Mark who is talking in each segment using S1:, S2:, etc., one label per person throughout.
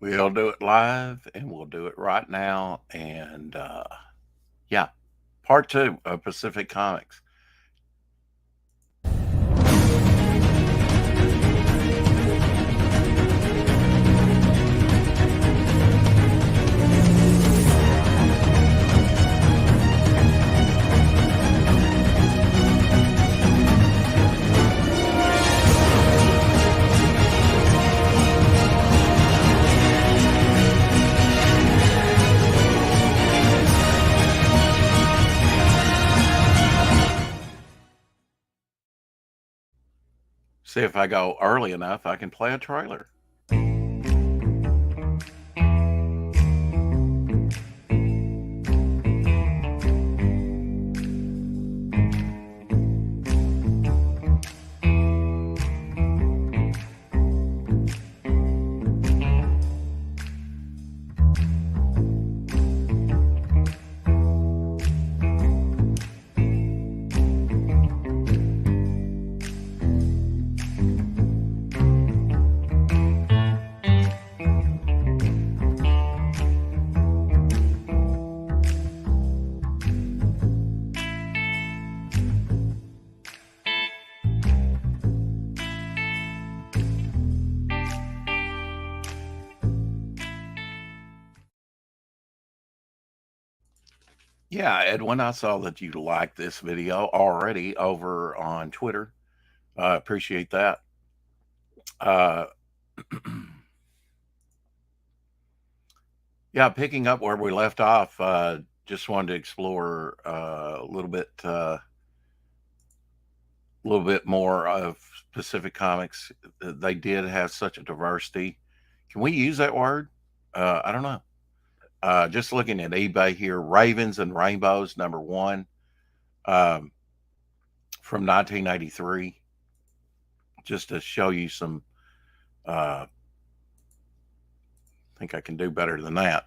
S1: We'll do it live and we'll do it right now. And yeah, part two of Pacific Comics. See if I go early enough, I can play a trailer. Yeah, Edwin, I saw that you liked this video already over on Twitter. I appreciate that. Uh, yeah, picking up where we left off, just wanted to explore a little bit more of Pacific Comics. They did have such a diversity. Can we use that word? I don't know. Just looking at eBay here, Ravens and Rainbows, number one, um, from 1983, just to show you some. I think I can do better than that.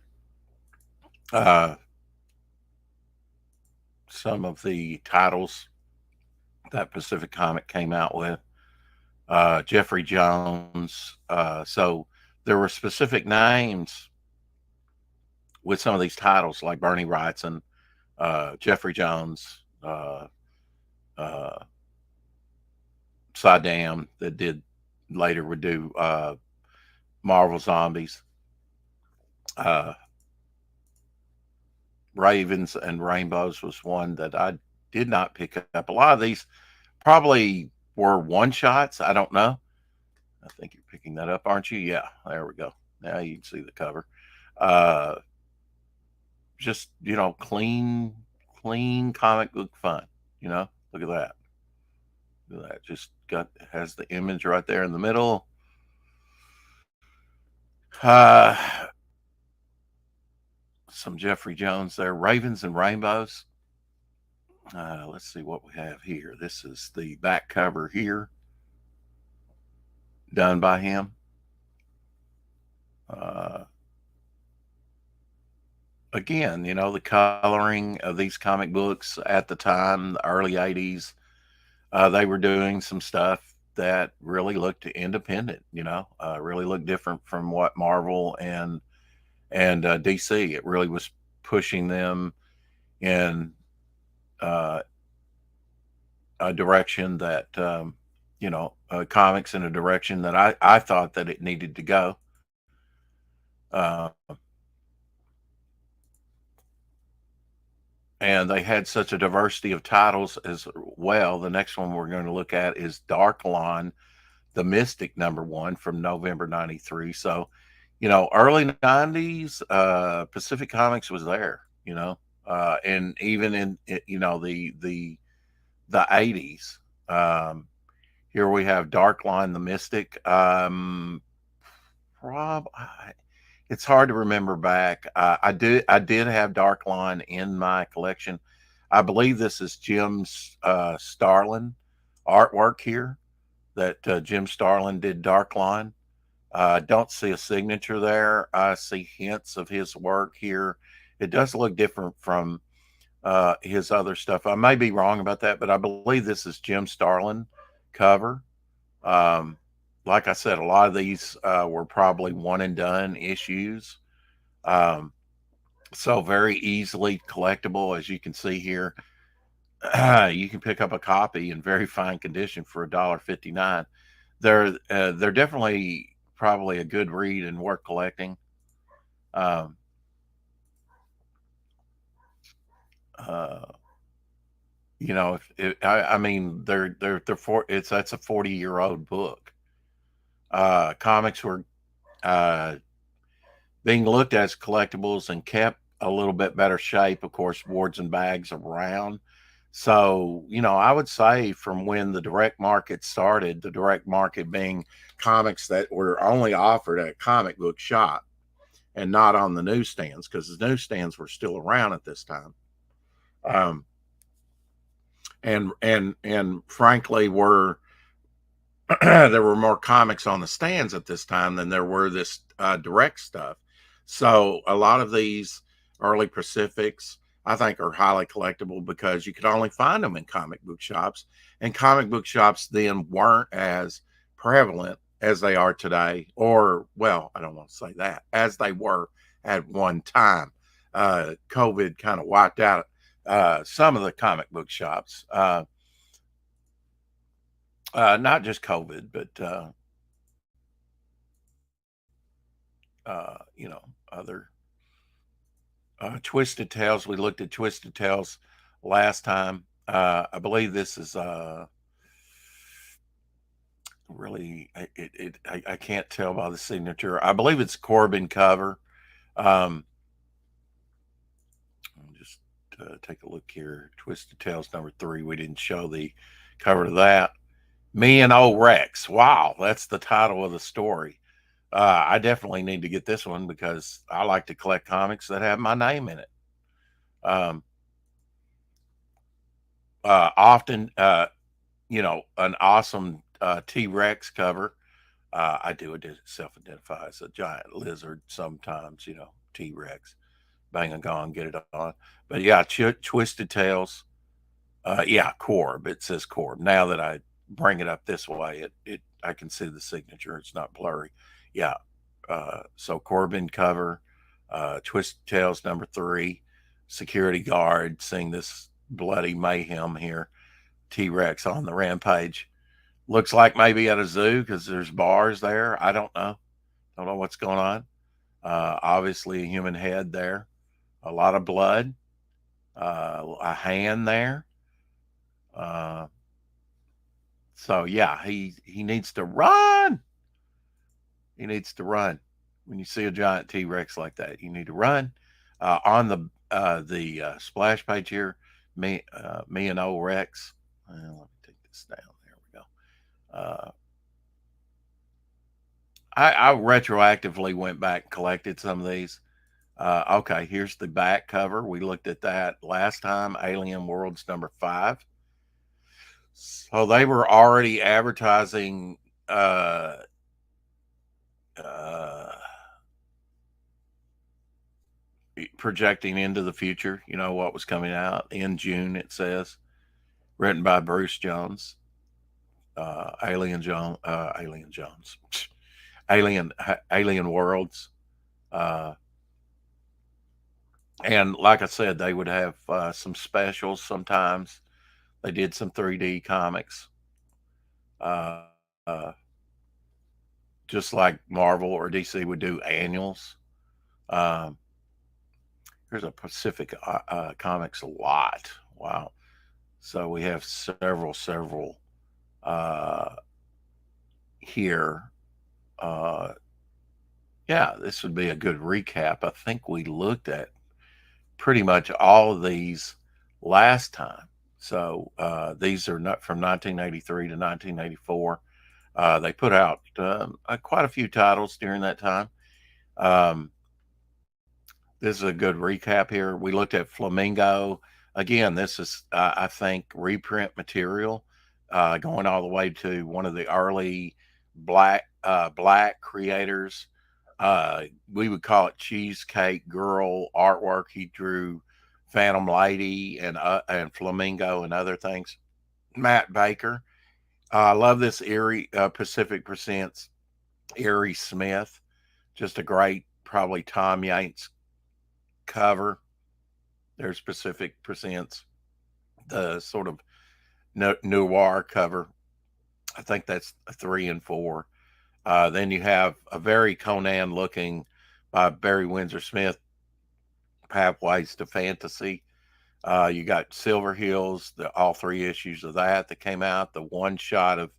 S1: Uh, some of the titles that Pacific Comic came out with, Jeffrey Jones. So there were specific names with some of these titles, like Bernie Wrightson, Jeffrey Jones, uh, Saddam, that did later would do Marvel Zombies, uh, Ravens and Rainbows was one that I did not pick up. A lot of these probably were one shots. I don't know. I think you're picking that up, aren't you? Yeah, there we go. Now you can see the cover. Uh, just clean comic book fun. Look at that. Look at that. Just got has the image right there in the middle. Uh, some Jeffrey Jones there. Ravens and Rainbows. Let's see what we have here. This is the back cover here, done by him. Uh, Again, the coloring of these comic books at the time, the early 80s, they were doing some stuff that really looked independent, really looked different from what Marvel and DC. It really was pushing them in uh, a direction that comics in a direction that I thought that it needed to go. Uh, and they had such a diversity of titles as well. The next one we're going to look at is Darklon, the Mystic, number one, from November '93. So, early '90s, Pacific Comics was there. And even in the '80s. Here we have Darkline, the Mystic. Rob, it's hard to remember back. I did have Darkline in my collection. I believe this is Jim's Starlin artwork here. That Jim Starlin did Darkline. I don't see a signature there. I see hints of his work here. It does look different from his other stuff. I may be wrong about that, but I believe this is Jim Starlin cover. Um, like I said, a lot of these were probably one and done issues. Um, so very easily collectible, as you can see here. You can pick up a copy in very fine condition for $1.59. They're definitely probably a good read and worth collecting. Um, uh, I mean, they're for it's that's a 40-year-old book. Comics were uh, being looked at as collectibles and kept a little bit better shape. Of course, boards and bags around. So, I would say from when the direct market started, the direct market being comics that were only offered at a comic book shop and not on the newsstands, because the newsstands were still around at this time. Um, and frankly, were there were more comics on the stands at this time than there were this direct stuff. So a lot of these early Pacifics, I think, are highly collectible because you could only find them in comic book shops, and comic book shops then weren't as prevalent as they are today, or, well, I don't want to say that, as they were at one time. COVID kind of wiped out some of the comic book shops. Not just COVID, but other Twisted Tales. We looked at Twisted Tales last time. I believe this is really I can't tell by the signature. I believe it's Corbin cover. Um, just take a look here. Twisted Tales #3. We didn't show the cover to that. Me and Old Rex. Wow, that's the title of the story. I definitely need to get this one because I like to collect comics that have my name in it. Um, Often, an awesome T Rex cover. I do self identify as a giant lizard sometimes, T Rex. Bang a gong, get it on. But yeah, Twisted Tales. Yeah, Corb. It says Corb. Now that I bring it up this way, I can see the signature. It's not blurry. Yeah. So Corbin cover, Twisted Tales #3, security guard, seeing this bloody mayhem here. T Rex on the rampage. Looks like maybe at a zoo because there's bars there. I don't know. Don't know what's going on. Obviously, a human head there. A lot of blood. A hand there. Uh, so yeah, he needs to run. He needs to run. When you see a giant T Rex like that, you need to run. On the splash page here, me and old Rex. Let me take this down. There we go. I retroactively went back and collected some of these. Okay, here's the back cover. We looked at that last time. Alien Worlds #5. So they were already advertising uh, projecting into the future, what was coming out in June, it says, written by Bruce Jones, Alien Jones, Alien Worlds. Uh, and like I said, they would have some specials sometimes. They did some 3D comics, uh, uh, just like Marvel or DC would do annuals. Um, Here's a Pacific Comics lot. Wow. So we have several uh, here. Uh, yeah, this would be a good recap. I think we looked at pretty much all of these last time. So these are not from 1983 to 1984. They put out quite a few titles during that time. Um, this is a good recap here. We looked at Flamingo. Again, this is, I think, reprint material going all the way to one of the early black creators. We would call it Cheesecake Girl artwork. He drew Phantom Lady and Flamingo and other things. Matt Baker. I love this Erie Pacific Presents Erie Smith. Just a great, probably Tom Yates cover. There's Pacific Presents, the sort of noir cover. I think that's 3 and 4. Then you have a very Conan looking by Barry Windsor Smith, Pathways to Fantasy. You got Silver Hills, all 3 issues of that came out. The one shot of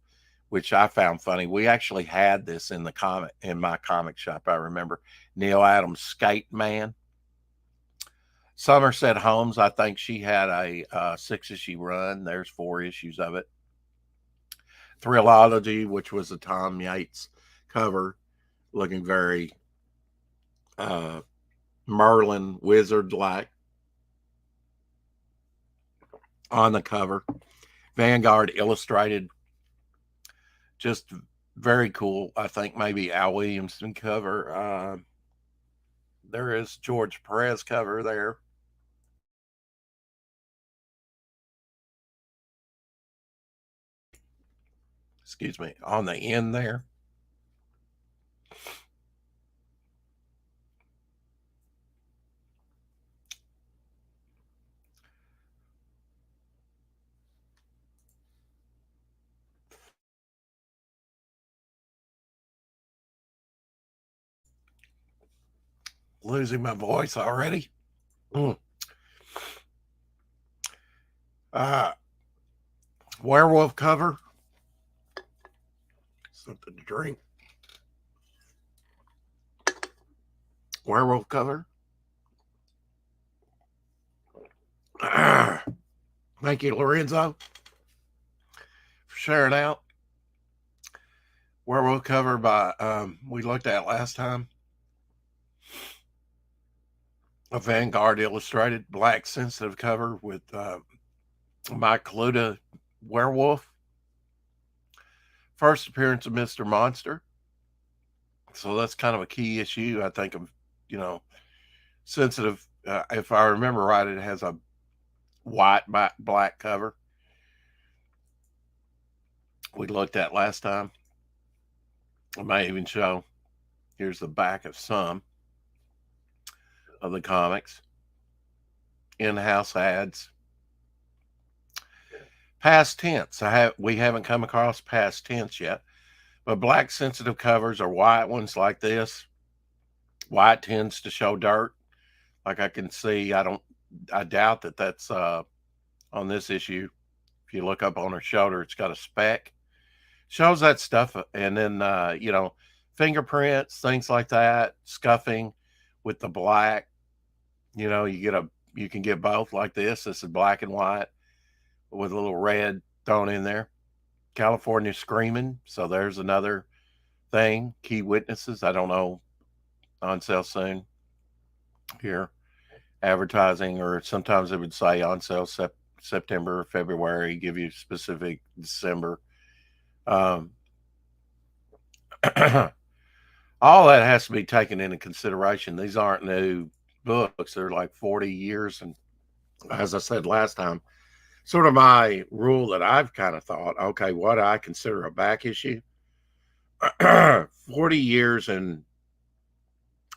S1: which I found funny. We actually had this in the comic in my comic shop. I remember Neil Adams' Skate Man. Somerset Holmes, I think she had a 6 issue run. There's 4 issues of it. Thrillology, which was a Tom Yates cover, looking very uh, Merlin wizard like on the cover. Vanguard Illustrated, just very cool. I think maybe Al Williamson cover. There is George Perez cover there. Excuse me, on the end there. Losing my voice already. Mm. Uh, Werewolf cover. Something to drink. Werewolf cover. Thank you, Lorenzo, for sharing out. Werewolf cover by we looked at last time. A Vanguard Illustrated black sensitive cover with Mike Kaluta werewolf. First appearance of Mr. Monster. So that's kind of a key issue, I think, of, sensitive. If I remember right, it has a white black cover. We looked at last time. I may even show. Here's the back of some of the comics. In-house ads. Past tense. We haven't come across past tense yet, but black sensitive covers are white ones like this. White tends to show dirt. Like I can see, I doubt that that's on this issue. If you look up on her shoulder, it's got a speck. Shows that stuff, and then fingerprints, things like that, scuffing with the black. You can get both like this. This is black and white with a little red thrown in there. California Screaming. So there's another thing. Key witnesses. I don't know. On sale soon. Here, advertising, or sometimes it would say on sale September, February. Give you specific December. Um, all that has to be taken into consideration. These aren't new books. They're like 40 years. And as I said last time, sort of my rule that I've kind of thought, okay, what I consider a back issue, 40 years and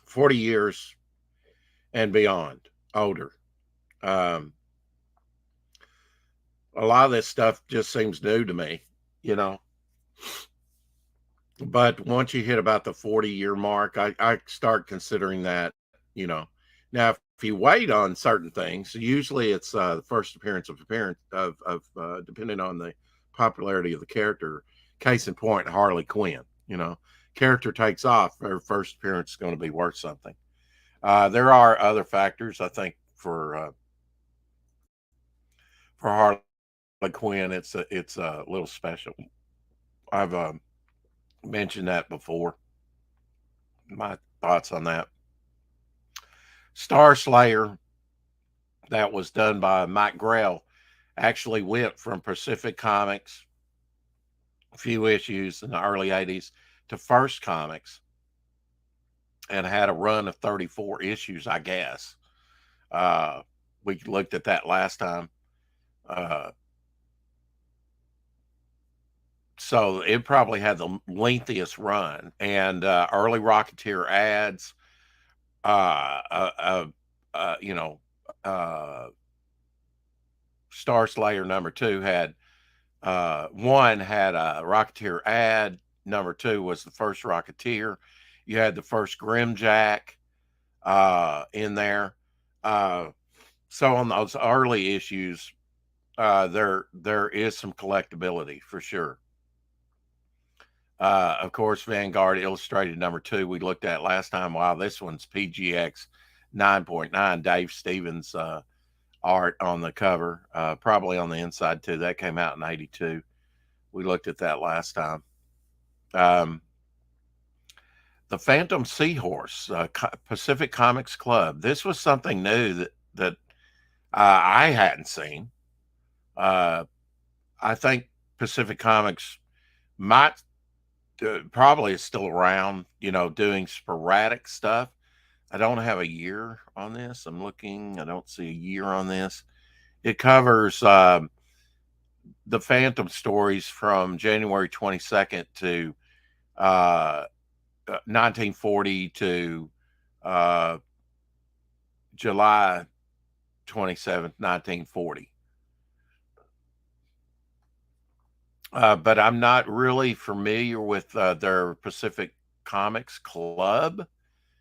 S1: 40 years and beyond, older. Um, a lot of this stuff just seems new to me, you know. But once you hit about the 40-year mark, I start considering that, you know. Now, if you wait on certain things, usually it's the first appearance of depending on the popularity of the character. Case in point, Harley Quinn. Character takes off, her first appearance is going to be worth something. There are other factors, I think, for Harley Quinn. It's a little special. I've mentioned that before. My thoughts on that. Star Slayer, that was done by Mike Grell, actually went from Pacific Comics, a few issues in the early 80s, to First Comics, and had a run of 34 issues, I guess. We looked at that last time. Uh, So it probably had the lengthiest run, and early Rocketeer ads, uh, uh, uh, you know, uh, Star Slayer #2 had one had a Rocketeer ad. #2 was the first Rocketeer. You had the first Grimjack in there. Uh, so on those early issues, there is some collectability for sure. Of course, Vanguard Illustrated #2 we looked at last time. Wow, this one's PGX 9.9. Dave Stevens art on the cover, probably on the inside too. That came out in '82. We looked at that last time. Um, the Phantom Seahorse, Pacific Comics Club. This was something new that I hadn't seen. Uh, I think Pacific Comics might probably is still around, doing sporadic stuff. I don't have a year on this. I'm looking. I don't see a year on this. It covers the Phantom stories from January 22nd to 1940 to uh, July 27th, 1940. But I'm not really familiar with their Pacific Comics Club,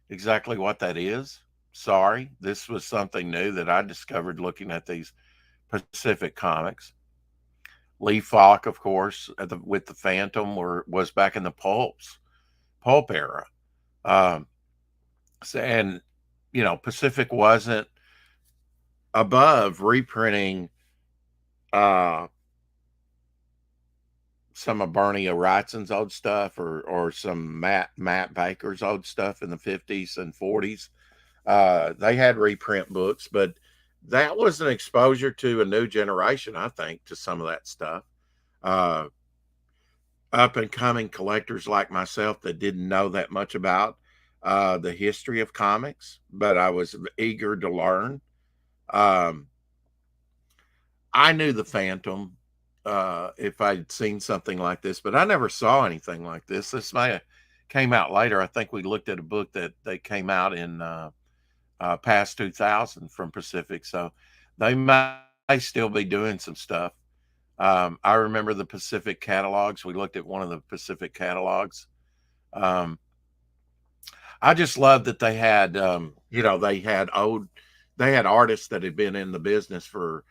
S1: exactly what that is. Sorry, this was something new that I discovered looking at these Pacific Comics. Lee Falk, of course, with the Phantom, was back in the pulp era. Um, and Pacific wasn't above reprinting uh, some of Bernie Wrightson's old stuff, or some Matt Baker's old stuff in the 50s and 40s. They had reprint books, but that was an exposure to a new generation, I think, to some of that stuff. Uh, Up and coming collectors like myself that didn't know that much about the history of comics, but I was eager to learn. Um, I knew the Phantom if I'd seen something like this, but I never saw anything like this. This may have came out later. I think we looked at a book that they came out in past 2000 from Pacific, so they may still be doing some stuff. I remember the Pacific catalogs. We looked at one of the Pacific catalogs. Um, I just love that they had, they had artists that had been in the business for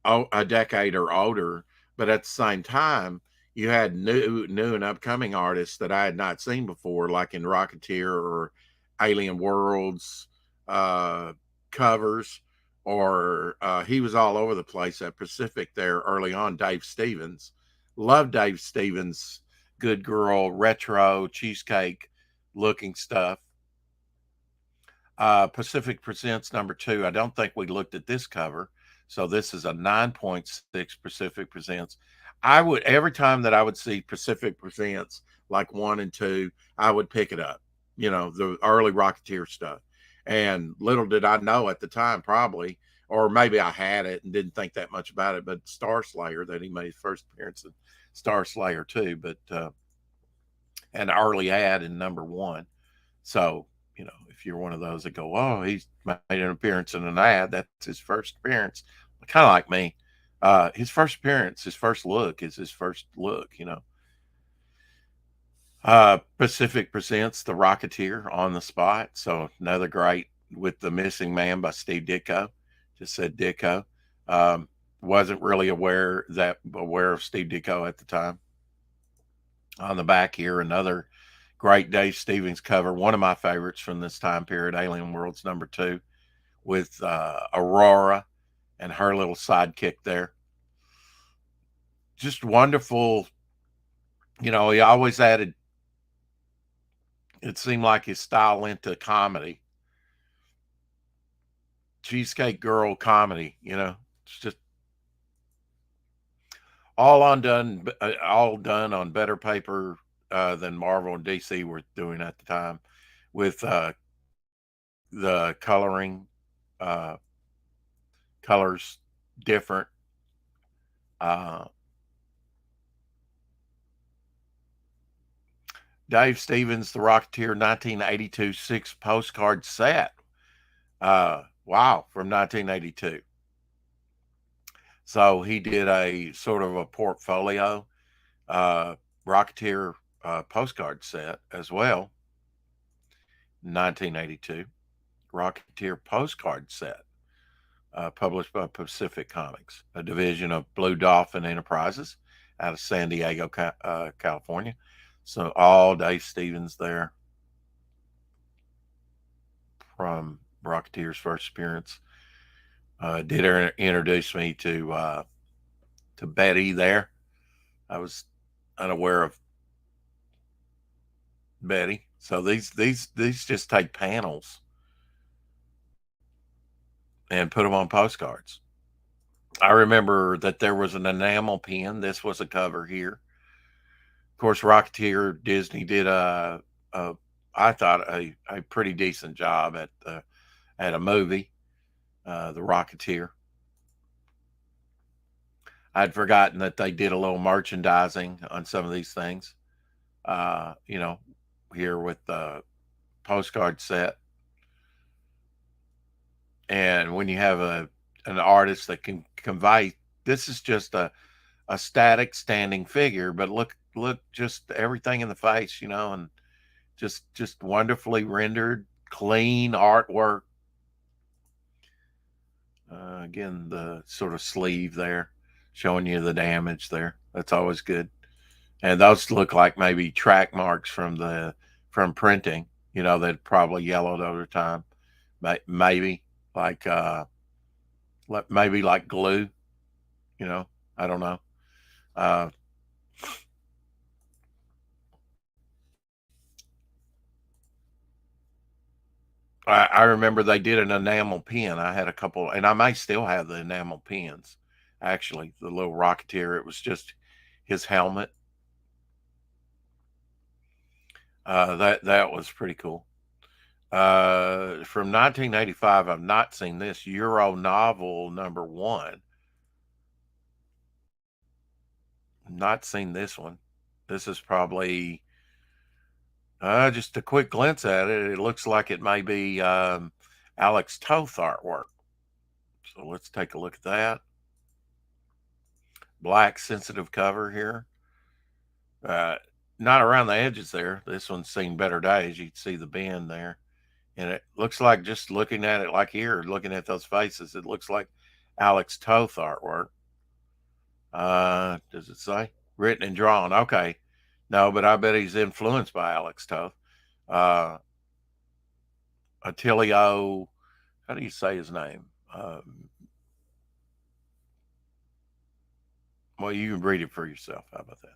S1: a decade or older, but at the same time, you had new and upcoming artists that I had not seen before, like in Rocketeer or Alien Worlds uh, covers, or he was all over the place at Pacific there early on. Dave Stevens, loved Dave Stevens, good girl, retro cheesecake looking stuff. Pacific Presents #2. I don't think we looked at this cover. So this is a 9.6 Pacific Presents. I would, every time that I would see Pacific Presents like 1 and 2, I would pick it up, the early Rocketeer stuff. And little did I know at the time, probably, or maybe I had it and didn't think that much about it, but Star Slayer, that he made his first appearance in Star Slayer too, but an early ad in #1. So, if you're one of those that go, oh, he's made an appearance in an ad, that's his first appearance. Kind of like me. His first appearance, his first look is his first look. Pacific Presents The Rocketeer on the Spot. So another great with The Missing Man by Steve Ditko. Just said Ditko. Wasn't really aware of Steve Ditko at the time. On the back here, another great Dave Stevens cover. One of my favorites from this time period, Alien Worlds #2, with Aurora and her little sidekick there. Just wonderful. He always added, it seemed like his style into comedy. Cheesecake Girl comedy, it's just all done on better paper than Marvel and DC were doing at the time, with the uh, colors different. Uh, Dave Stevens, The Rocketeer 1982 six postcard set. Wow, from 1982. So he did a sort of a portfolio uh, Rocketeer postcard set as well. 1982 Rocketeer postcard set, published by Pacific Comics, a division of Blue Dolphin Enterprises out of San Diego, California. So all Dave Stevens there from Rocketeer's first appearance. Did introduce me to Betty there. I was unaware of Betty. So these just take panels and put them on postcards. I remember that there was an enamel pen. This was a cover here. Of course, Rocketeer Disney did a I thought a pretty decent job at a movie, The Rocketeer. I'd forgotten that they did a little merchandising on some of these things. You know, here with the postcard set. And when you have an artist that can convey, this is just a static standing figure, but look just everything in the face, and just wonderfully rendered, clean artwork. Again, the sort of sleeve there showing you the damage there. That's always good. And those look like maybe track marks from printing, that probably yellowed over time. Maybe like maybe like glue, I don't know. Uh, I remember they did an enamel pen. I had a couple, and I may still have the enamel pens. Actually, the little Rocketeer. It was just his helmet. That was pretty cool. From 1985, I've not seen this Euro novel number one. Not seen this one. This is probably just a quick glance at it. It looks like it may be Alex Toth artwork. So let's take a look at that. Black sensitive cover here. Uh, Not around the edges there. This one's seen better days. You can see the bend there. And it looks like, just looking at it like here, looking at those faces, it looks like Alex Toth artwork. Does it say? Written and drawn. Okay. No, but I bet he's influenced by Alex Toth. Uh, Attilio, how do you say his name? Well, you can read it for yourself. How about that?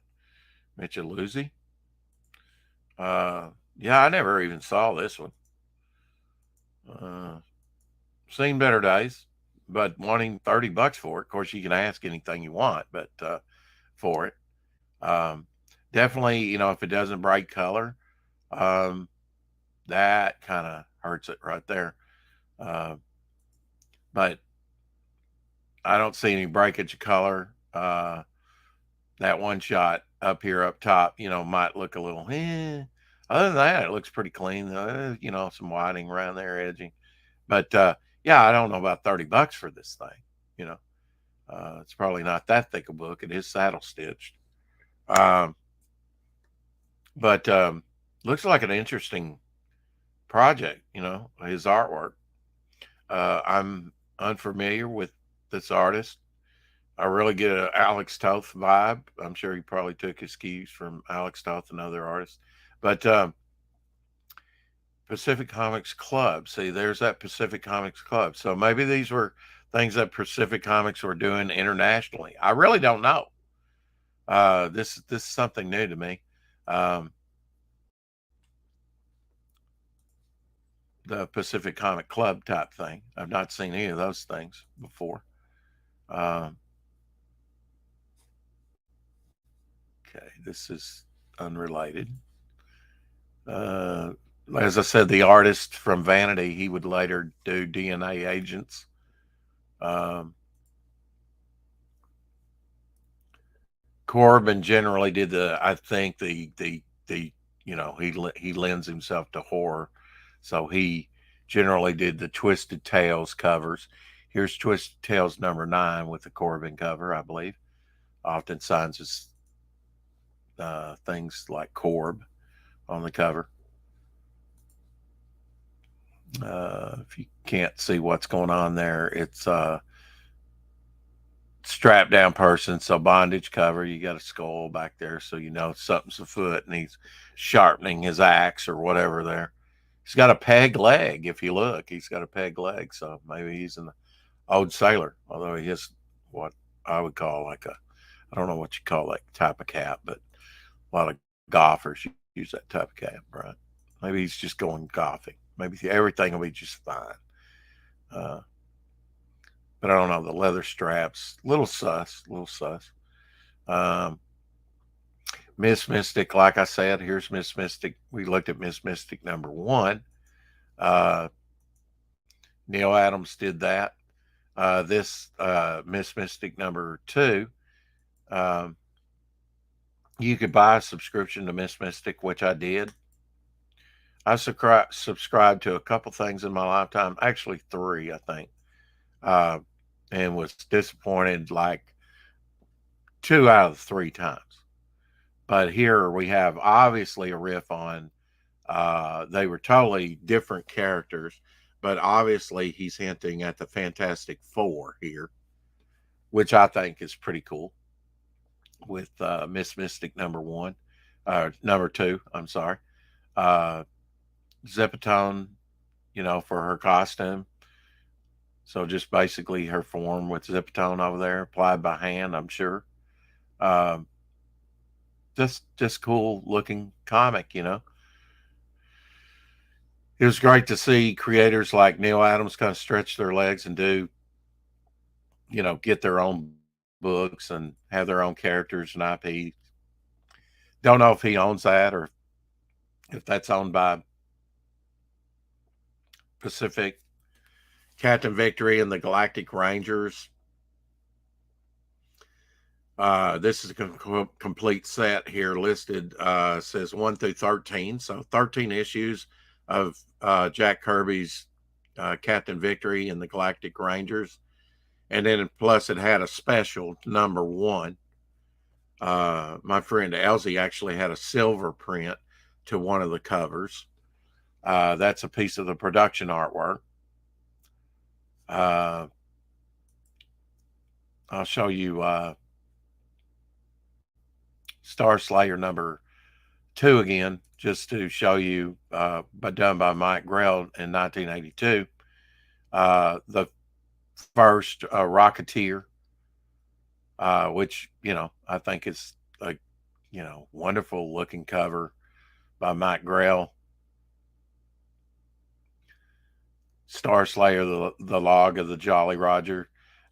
S1: Micheluzzi. Yeah, I never even saw this one. Uh, Seen better days, but wanting $30 for it. Of course, you can ask anything you want, but for it, um, definitely, if it doesn't break color, um, that kind of hurts it right there. Uh, but I don't see any breakage of color. That one shot up here up top, might look a little. Other than that, it looks pretty clean. Some whiting around there, edging. But yeah, I don't know about $30 for this thing. You know, it's probably not that thick a book. It is saddle stitched. Um, but looks like an interesting project. His artwork. I'm unfamiliar with this artist. I really get an Alex Toth vibe. I'm sure he probably took his cues from Alex Toth and other artists. But Pacific Comics Club. See, there's that Pacific Comics Club. So maybe these were things that Pacific Comics were doing internationally. I really don't know. This is something new to me. Um, the Pacific Comic Club type thing. I've not seen any of those things before. Um, okay, this is unrelated. Uh, as I said, the artist from Vanity, he would later do DNA Agents. Um, Corbin generally did I think the he lends himself to horror, so he generally did the Twisted Tales covers. Here's Twisted Tales #9 with the Corbin cover, I believe. Often signs his things like Corb on the cover. If you can't see what's going on there, it's strapped down person, so bondage cover. You got a skull back there, so you know something's afoot, and he's sharpening his axe or whatever there. He's got a peg leg. If you look, he's got a peg leg, so maybe he's an old sailor, although he has what I would call like a, I don't know what you call that type of cap, but a lot of golfers use that type of cap, right? Maybe he's just going golfing. Maybe everything will be just fine. Uh, but I don't know. The leather straps, little sus, little sus. Um, Miss Mystic, like I said, here's Miss Mystic. We looked at Miss Mystic #1. Uh, Neal Adams did that. This Miss Mystic #2. Um, you could buy a subscription to Miss Mystic, which I did. I subscribed to a couple things in my lifetime, actually 3, I think, uh, and was disappointed like 2 out of 3 times. But here we have obviously a riff on, they were totally different characters, but obviously he's hinting at the Fantastic Four here, which I think is pretty cool with Miss Mystic #1, #2, I'm sorry. Uh, Zipatone, for her costume. So just basically her form with Zipatone over there applied by hand, I'm sure. Um, just cool looking comic. It was great to see creators like Neal Adams kind of stretch their legs and do, get their own books and have their own characters and IP. Don't know if he owns that or if that's owned by Pacific. Captain Victory and the Galactic Rangers. This is a complete set here listed. Says 1 through 13. So 13 issues of Jack Kirby's Captain Victory and the Galactic Rangers. And then plus it had a special #1. My friend Elsie actually had a silver print to one of the covers. That's a piece of the production artwork. I'll show you Star Slayer #2 again, just to show you, but done by Mike Grell in 1982. The first Rocketeer, which, I think is a, wonderful looking cover by Mike Grell. Star Slayer, the Log of the Jolly Roger.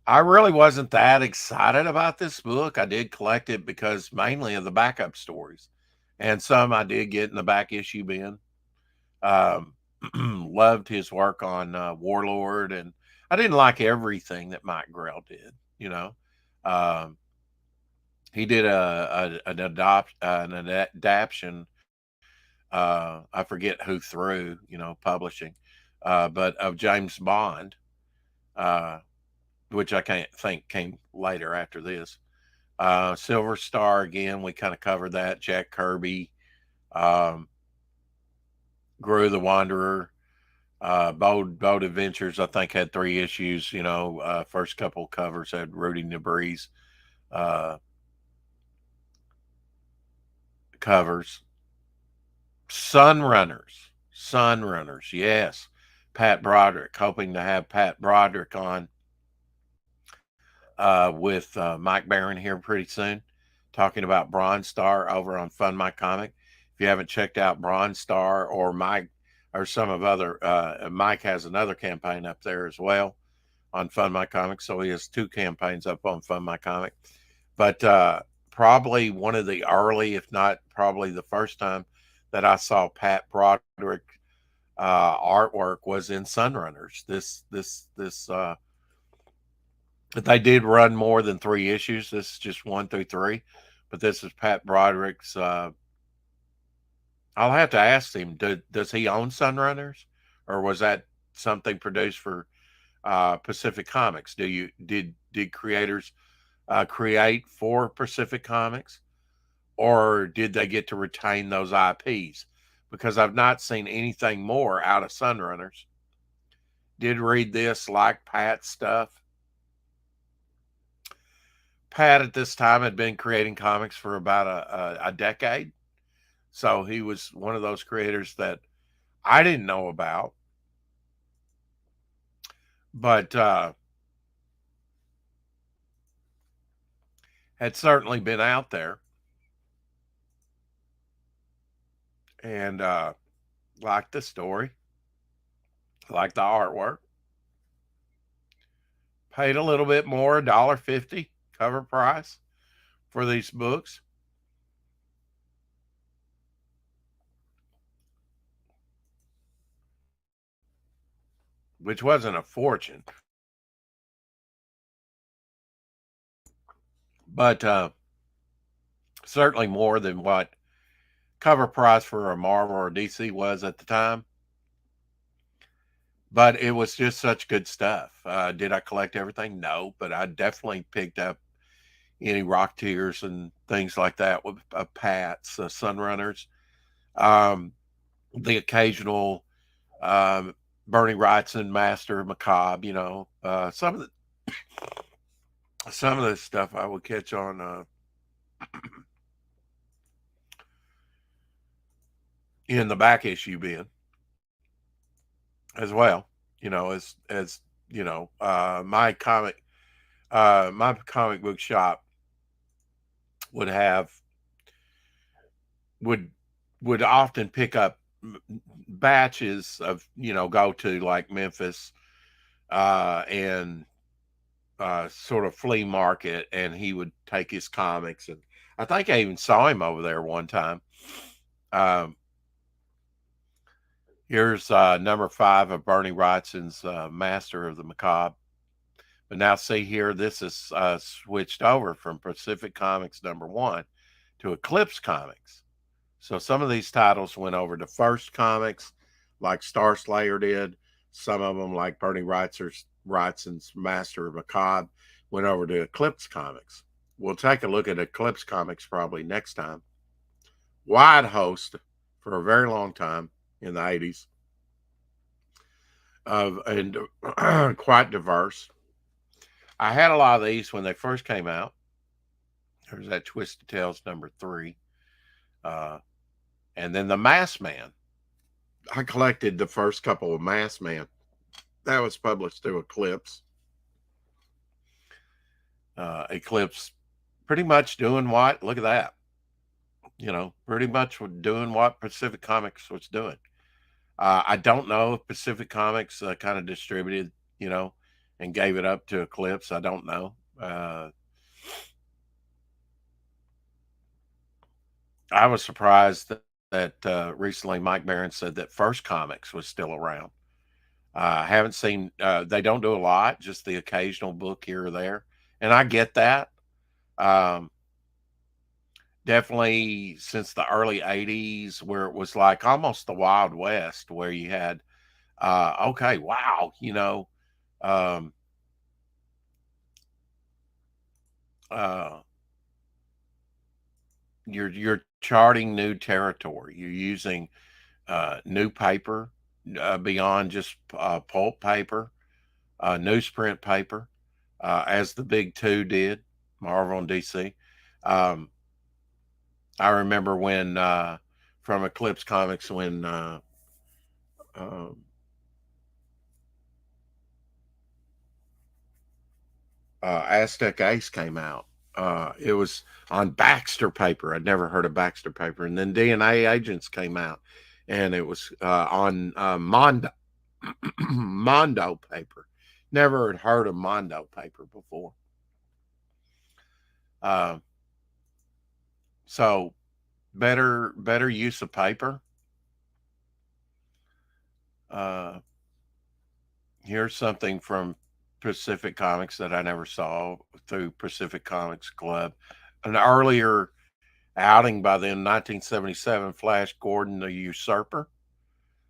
S1: I really wasn't that excited about this book. I did collect it because mainly of the backup stories, and some I did get in the back issue bin. Loved his work on Warlord, and I didn't like everything that Mike Grell did. Um, he did an adaptation. I forget who through, publishing, but of James Bond, which I can't think came later after this. Silver Star again, we kind of covered that. Jack Kirby, um, Gru the Wanderer, Bold Adventures, I think had 3 issues. First couple covers had Rudy Nebree's covers. Sunrunners, yes. Pat Broderick, hoping to have Pat Broderick on with Mike Barron here pretty soon, talking about Bronze Star over on Fund My Comic. If you haven't checked out Bronze Star or Mike or some of other, Mike has another campaign up there as well on Fund My Comic. So he has 2 campaigns up on Fund My Comic. But probably one of the early, if not probably the first time that I saw Pat Broderick artwork was in Sunrunners. They did run more than 3 issues. This is just 1 through 3, but this is Pat Broderick's I'll have to ask him. Does he own Sunrunners, or was that something produced for Pacific Comics? Did creators create for Pacific Comics, or did they get to retain those IPs? Because I've not seen anything more out of Sunrunners. Did read this, like Pat's stuff. Pat at this time had been creating comics for about a decade. So he was one of those creators that I didn't know about, but had certainly been out there and liked the story, liked the artwork. Paid a little bit more, $1.50 cover price for these books. Which wasn't a fortune, but certainly more than what cover price for a Marvel or DC was at the time. But it was just such good stuff. Did I collect everything? No, but I definitely picked up any Rock Tears and things like that with Pats, Sunrunners, um, the occasional Bernie Wrightson, Master Macabre. Some of the stuff I would catch on in the back issue bin as well. As my comic book shop would have would would often pick up batches of go to like Memphis and sort of flea market, and he would take his comics, and I think I even saw him over there one time. Um, Here's number 5 of Bernie Wrightson's Master of the Macabre. But now see here, this is switched over from Pacific Comics #1 to Eclipse Comics. So some of these titles went over to First Comics, like Star Slayer did. Some of them, like Bernie Wrightson's Master of Macabre, went over to Eclipse Comics. We'll take a look at Eclipse Comics probably next time. Wide host for a very long time in the 80s, and quite diverse. I had a lot of these when they first came out. There's that Twisted Tales #3. Uh, and then the Mass Man. I collected the first couple of Mass Man. That was published through Eclipse. Eclipse pretty much doing what? Look at that. Pretty much doing what Pacific Comics was doing. I don't know if Pacific Comics kind of distributed, and gave it up to Eclipse. I don't know. I was surprised that recently Mike Baron said that First Comics was still around. I haven't seen, they don't do a lot, just the occasional book here or there. And I get that. Um, Definitely since the early 80s, where it was like almost the Wild West, where you had, okay, wow, um, uh, you're charting new territory. You're using new paper beyond just pulp paper, newsprint paper, as the big two did, Marvel and DC. Um, I remember when from Eclipse Comics when um, Aztec Ace came out. It was on Baxter paper. I'd never heard of Baxter paper. And then DNA Agents came out, and it was on Mondo paper. Never had heard of Mondo paper before. Uh, so better use of paper. Uh, Here's something from Pacific Comics that I never saw through Pacific Comics Club. An earlier outing by then, 1977, Flash Gordon the Usurper.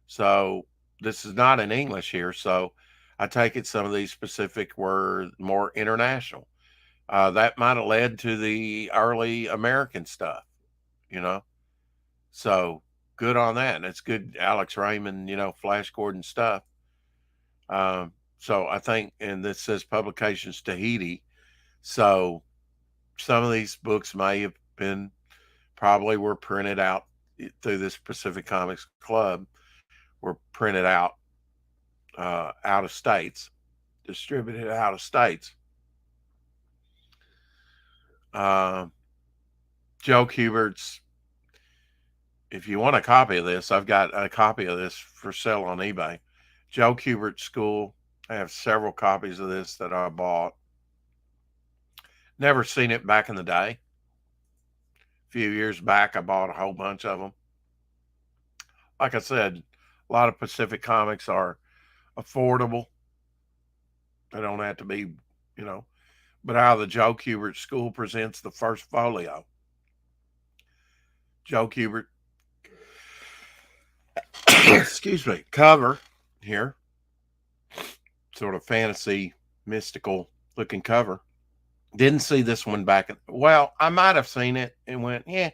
S1: So this is not in English here. So I take it some of these specific were more international. That might have led to the early American stuff, you know. So good on that. And it's good Alex Raymond, Flash Gordon stuff. So I think, and this says Publications Tahiti. So some of these books may have been probably were printed out through this Pacific Comics Club, were printed out of states, distributed out of states. Joe Kubert's, if you want a copy of this, I've got a copy of this for sale on eBay. Joe Kubert School. I have several copies of this that I bought. Never seen it back in the day. A few years back, I bought a whole bunch of them. Like I said, a lot of Pacific Comics are affordable. They don't have to be, but out of the Joe Kubert School presents the first folio. Joe Kubert, excuse me, cover here. Sort of fantasy, mystical looking cover. Didn't see this one back. Well, I might have seen it and went, yeah.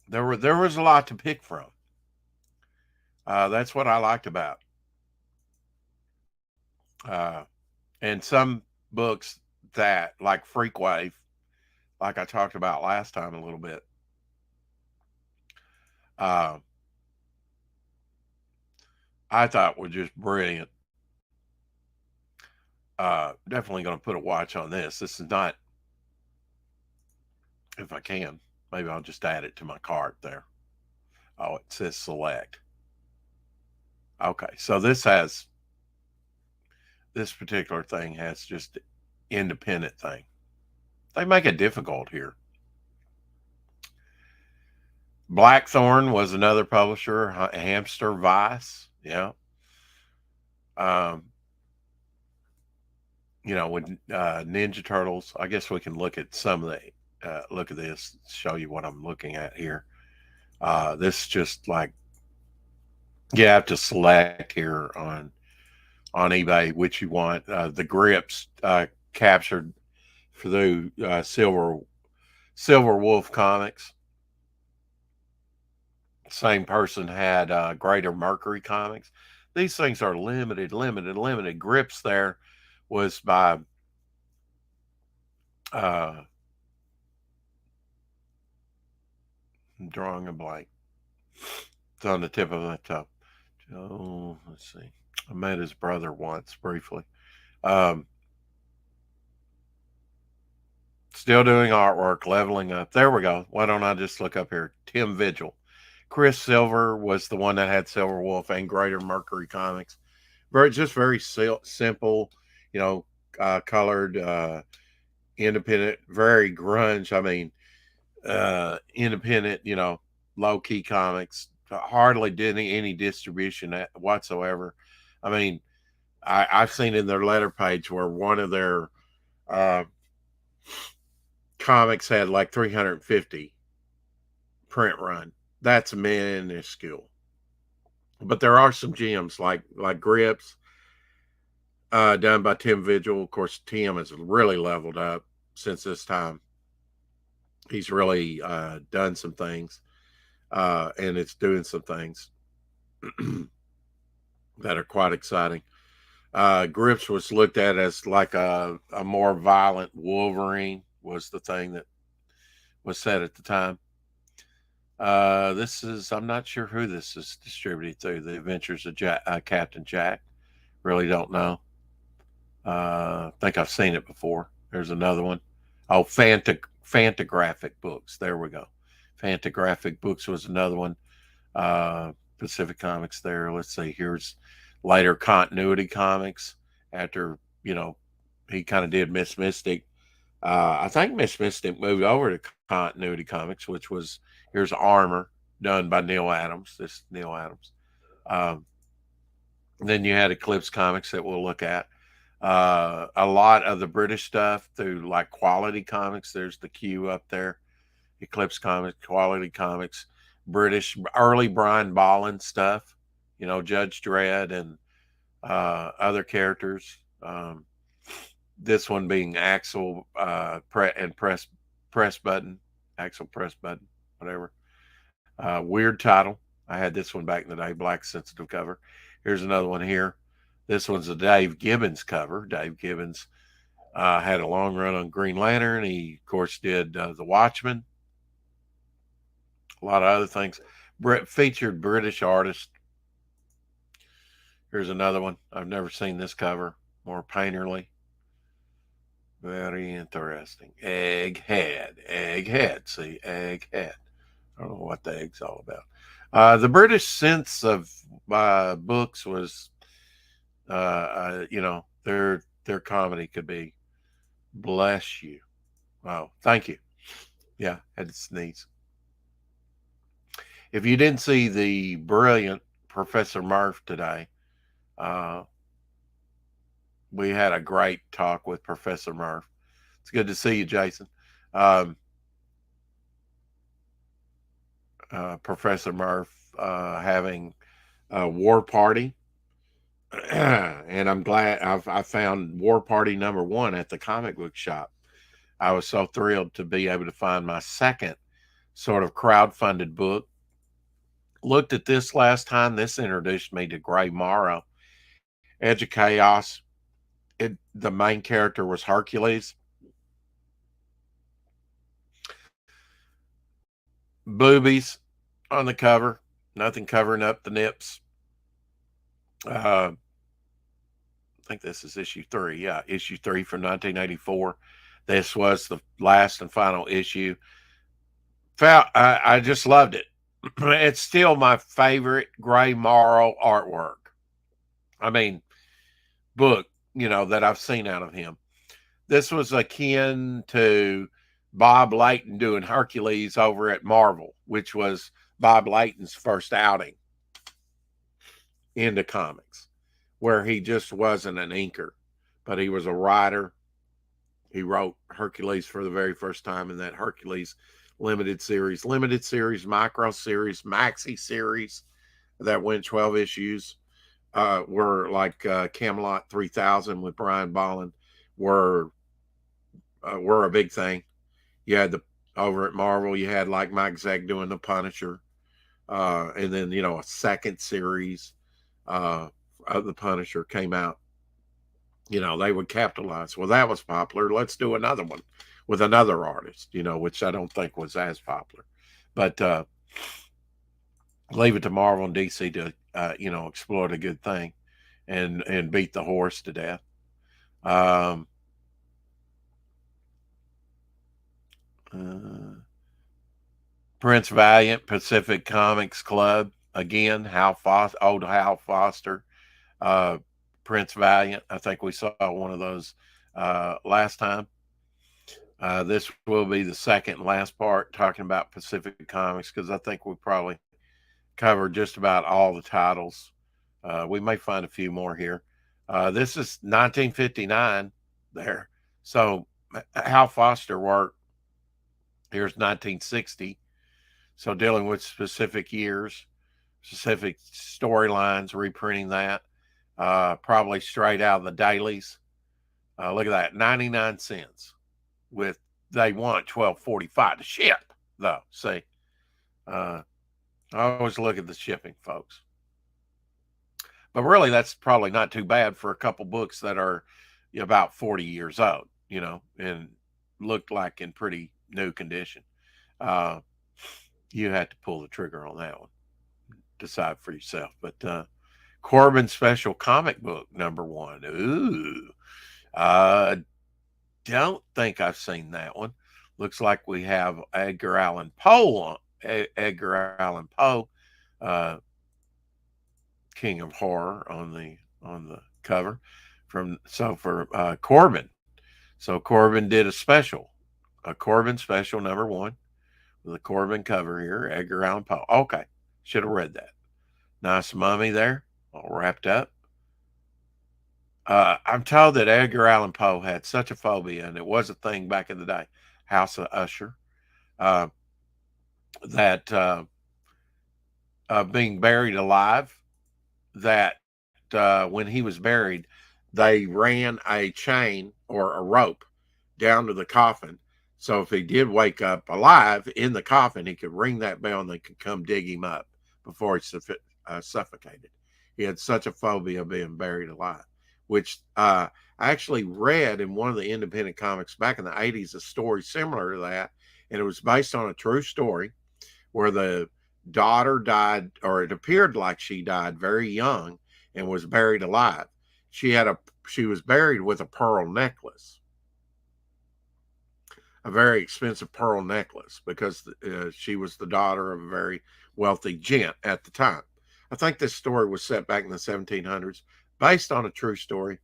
S1: There was a lot to pick from. That's what I liked about. And some books that, like Freakwave, like I talked about last time a little bit, I thought were just brilliant. Definitely going to put a watch on this. This is not, if I can, maybe I'll just add it to my cart there. Oh, it says select. Okay, so this particular thing has just independent thing. They make it difficult here. Blackthorn was another publisher, Hamster Vice, yeah. With Ninja Turtles, I guess we can look at some of the, look at this, show you what I'm looking at here. This is just like, you have to select here on eBay which you want. The grips captured for the Silver Wolf Comics. Same person had Greater Mercury Comics. These things are limited. Grips there was by I'm drawing a blank. It's on the tip of my tongue. Oh, let's see. I met his brother once briefly. Still doing artwork, leveling up. There we go. Why don't I just look up here? Tim Vigil. Chris Silver was the one that had Silver Wolf and Greater Mercury Comics. Very simple, colored, independent, very grunge. I mean, independent, low key comics. Hardly did any distribution whatsoever. I mean, I've seen in their letter page where one of their comics had like 350 print run. That's minuscule. But there are some gems like Grips, done by Tim Vigil. Of course, Tim has really leveled up since this time. He's really done some things, and it's doing some things that are quite exciting. Grips was looked at as like a more violent Wolverine, was the thing that was said at the time. I'm not sure who this is distributed through. The Adventures of Captain Jack. Really don't know. I think I've seen it before. There's another one. Oh, Fantagraphic Books. There we go. Fantagraphic Books was another one. Pacific Comics there. Let's see. Here's later Continuity Comics after, he kind of did Miss Mystic. I think Miss Mystic moved over to Continuity Comics, which was, here's Armor, done by Neil Adams. This is Neil Adams. Then you had Eclipse Comics that we'll look at. A lot of the British stuff through like Quality Comics. There's the Q up there. Eclipse Comics, Quality Comics, British early Brian Bolland stuff. Judge Dredd and other characters. This one being Axel and Press Button, Axel Press Button, whatever. Weird title. I had this one back in the day, black sensitive cover. Here's another one here. This one's a Dave Gibbons cover. Dave Gibbons had a long run on Green Lantern. He, of course, did The Watchmen. A lot of other things. Featured British artist. Here's another one. I've never seen this cover. More painterly. Very interesting. Egghead. See, Egghead. I don't know what the egg's all about. The British sense of books was, their comedy could be, bless you. Oh, thank you. Yeah, had to sneeze. If you didn't see the brilliant Professor Murph today, we had a great talk with Professor Murph. It's good to see you, Jason. Professor Murph having a War Party. And I'm glad I found War Party #1 at the comic book shop. I was so thrilled to be able to find my second sort of crowdfunded book. Looked at this last time. This introduced me to Gray Morrow. Edge of Chaos. The main character was Hercules. Boobies on the cover. Nothing covering up the nips. I think this is issue 3. Yeah, issue 3 from 1984. This was the last and final issue. I just loved it. It's still my favorite Gray Morrow artwork. I mean, book, that I've seen out of him. This was akin to Bob Layton doing Hercules over at Marvel, which was Bob Layton's first outing into comics, where he just wasn't an inker, but he was a writer. He wrote Hercules for the very first time in that Hercules limited series, micro series, maxi series that went 12 issues. Were like Camelot 3000 with Brian Bolland were a big thing. You had over at Marvel, you had like Mike Zeck doing the Punisher, and then a second series of the Punisher came out. They would capitalize. Well, that was popular. Let's do another one with another artist. Which I don't think was as popular, but leave it to Marvel and DC to exploit a good thing and beat the horse to death. Prince Valiant, Pacific Comics Club. Again, old Hal Foster. Prince Valiant. I think we saw one of those last time. This will be the second and last part talking about Pacific Comics, because I think we probably covered just about all the titles. We may find a few more here. This is 1959 there. So Hal Foster worked. Here's 1960. So dealing with specific years, specific storylines, reprinting that. Probably straight out of the dailies. Look at that, 99 cents. They want $12.45 to ship, though. See, I always look at the shipping, folks. But really, that's probably not too bad for a couple books that are about 40 years old, and looked like in pretty new condition. You had to pull the trigger on that one. Decide for yourself. But Corbin Special Comic Book #1. Ooh. Don't think I've seen that one. Looks like we have Edgar Allan Poe. King of Horror on the cover for Corbin. So Corbin did a Corbin special #1 with a Corbin cover here, Edgar Allan Poe. Okay, should have read that. Nice mummy there, all wrapped up. I'm told that Edgar Allan Poe had such a phobia, and it was a thing back in the day, House of Usher, uh, that being buried alive, that when he was buried, they ran a chain or a rope down to the coffin. So if he did wake up alive in the coffin, he could ring that bell and they could come dig him up before he suffocated. He had such a phobia of being buried alive, which I actually read in one of the independent comics back in the 80s a story similar to that. And it was based on a true story where the daughter died, or it appeared like she died very young and was buried alive. She was buried with a pearl necklace, a very expensive pearl necklace, because she was the daughter of a very wealthy gent at the time. I think this story was set back in the 1700s, based on a true story.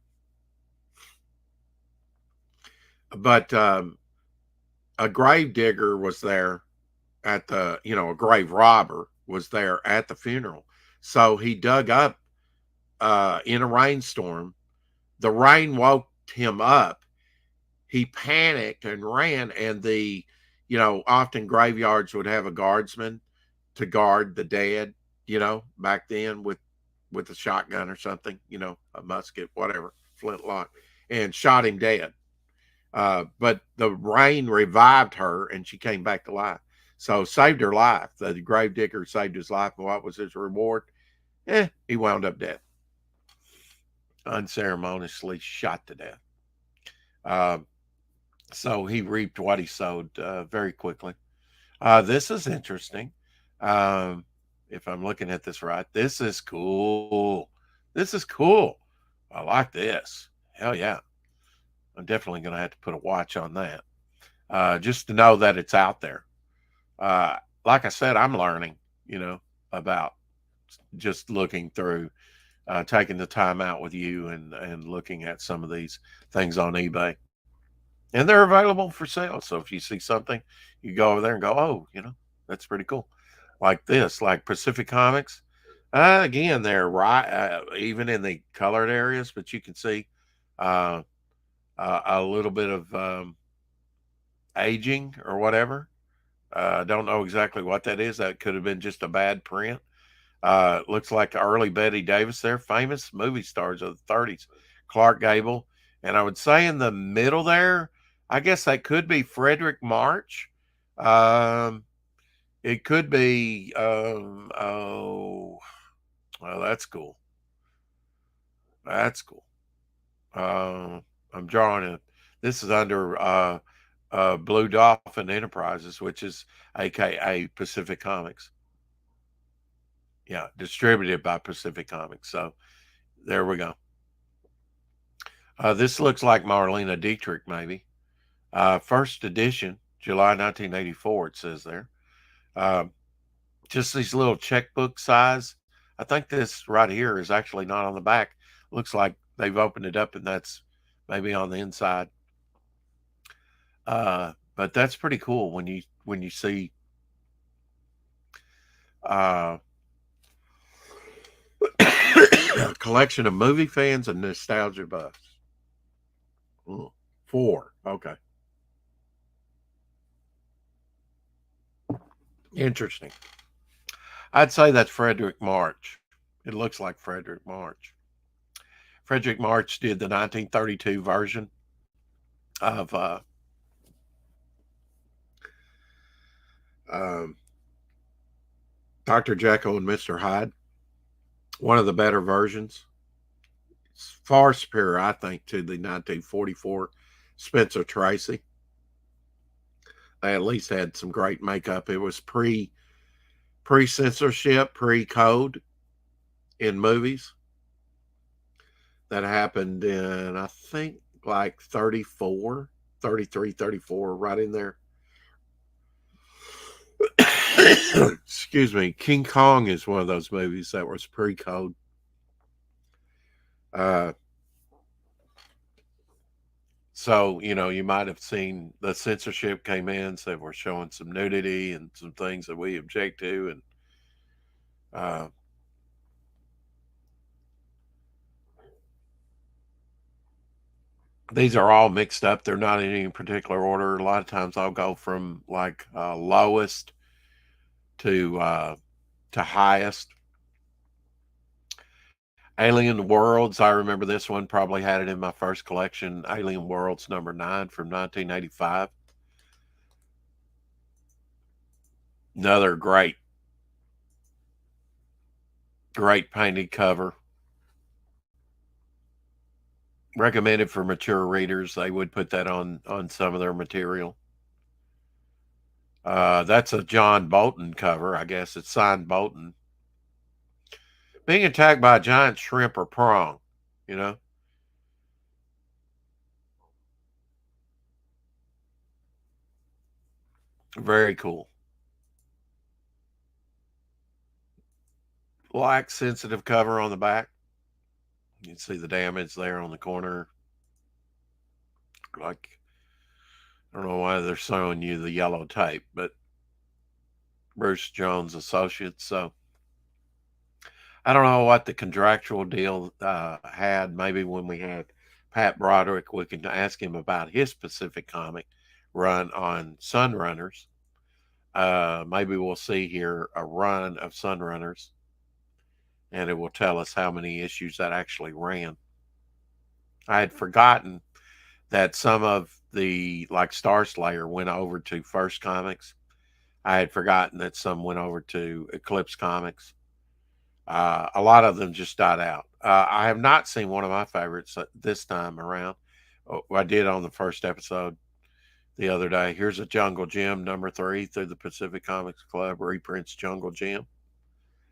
S1: But a grave digger was there at the, a grave robber was there at the funeral. So he dug up in a rainstorm. The rain woke him up. He panicked and ran, and often graveyards would have a guardsman to guard the dead, back then with a shotgun or something, a musket, whatever, flintlock, and shot him dead. But the rain revived her and she came back to life. So saved her life. The grave digger saved his life. And what was his reward? He wound up dead. Unceremoniously shot to death. Uh, so he reaped what he sowed very quickly. This is interesting. Um, if I'm looking at this right, this is cool. This is cool. I like this. Hell yeah. I'm definitely going to have to put a watch on that just to know that it's out there. Uh, like I said, I'm learning, about just looking through, taking the time out with you and looking at some of these things on eBay. And they're available for sale. So if you see something, you go over there and go, oh, that's pretty cool. Like this, like Pacific Comics. Again, they're right, even in the colored areas, but you can see uh, a little bit of aging or whatever. I don't know exactly what that is. That could have been just a bad print. Looks like early Betty Davis there, famous movie stars of the 30s. Clark Gable. And I would say in the middle there, I guess that could be Frederick March. Um, it could be, oh, well, that's cool. That's cool. I'm drawing it. This is under Blue Dolphin Enterprises, which is AKA Pacific Comics. Yeah, distributed by Pacific Comics. So there we go. This looks like Marlena Dietrich, maybe. First edition, July 1984, it says there. Uh, just these little checkbook size. I think this right here is actually not on the back. Looks like they've opened it up and that's maybe on the inside. But that's pretty cool when you see uh, a collection of movie fans and nostalgia buffs. Mm, four. Okay. Interesting. I'd say that's Frederick March. It looks like Frederick March. Frederick March did the 1932 version of um, Dr. Jekyll and Mr. Hyde. One of the better versions. It's far superior, I think, to the 1944 Spencer Tracy. They at least had some great makeup. It was pre censorship, pre code in movies. That happened in, I think, like 34, 33, 34, right in there. Excuse me. King Kong is one of those movies that was pre code. Uh, so, you might have seen the censorship came in, so we're showing some nudity and some things that we object to. And uh, These are all mixed up. They're not in any particular order. A lot of times I'll go from like lowest to highest. Alien Worlds, I remember this one, probably had it in my first collection. Alien Worlds #9 from 1985. Another great painted cover. Recommended for mature readers. They would put that on some of their material. That's a John Bolton cover. I guess it's signed Bolton. Being attacked by a giant shrimp or prong, you know? Very cool. Black sensitive cover on the back. You can see the damage there on the corner. Like, I don't know why they're showing you the yellow tape, but Bruce Jones Associates. So I don't know what the contractual deal had. Maybe when we have Pat Broderick, we can ask him about his specific comic run on Sunrunners. Maybe we'll see here a run of Sunrunners, and it will tell us how many issues that actually ran. I had forgotten that some of the, like Star Slayer, went over to First Comics. I had forgotten that some went over to Eclipse Comics. A lot of them just died out. I have not seen one of my favorites this time around. Oh, I did on the first episode the other day. Here's a Jungle Gym #3 through the Pacific Comics Club reprints Jungle Gym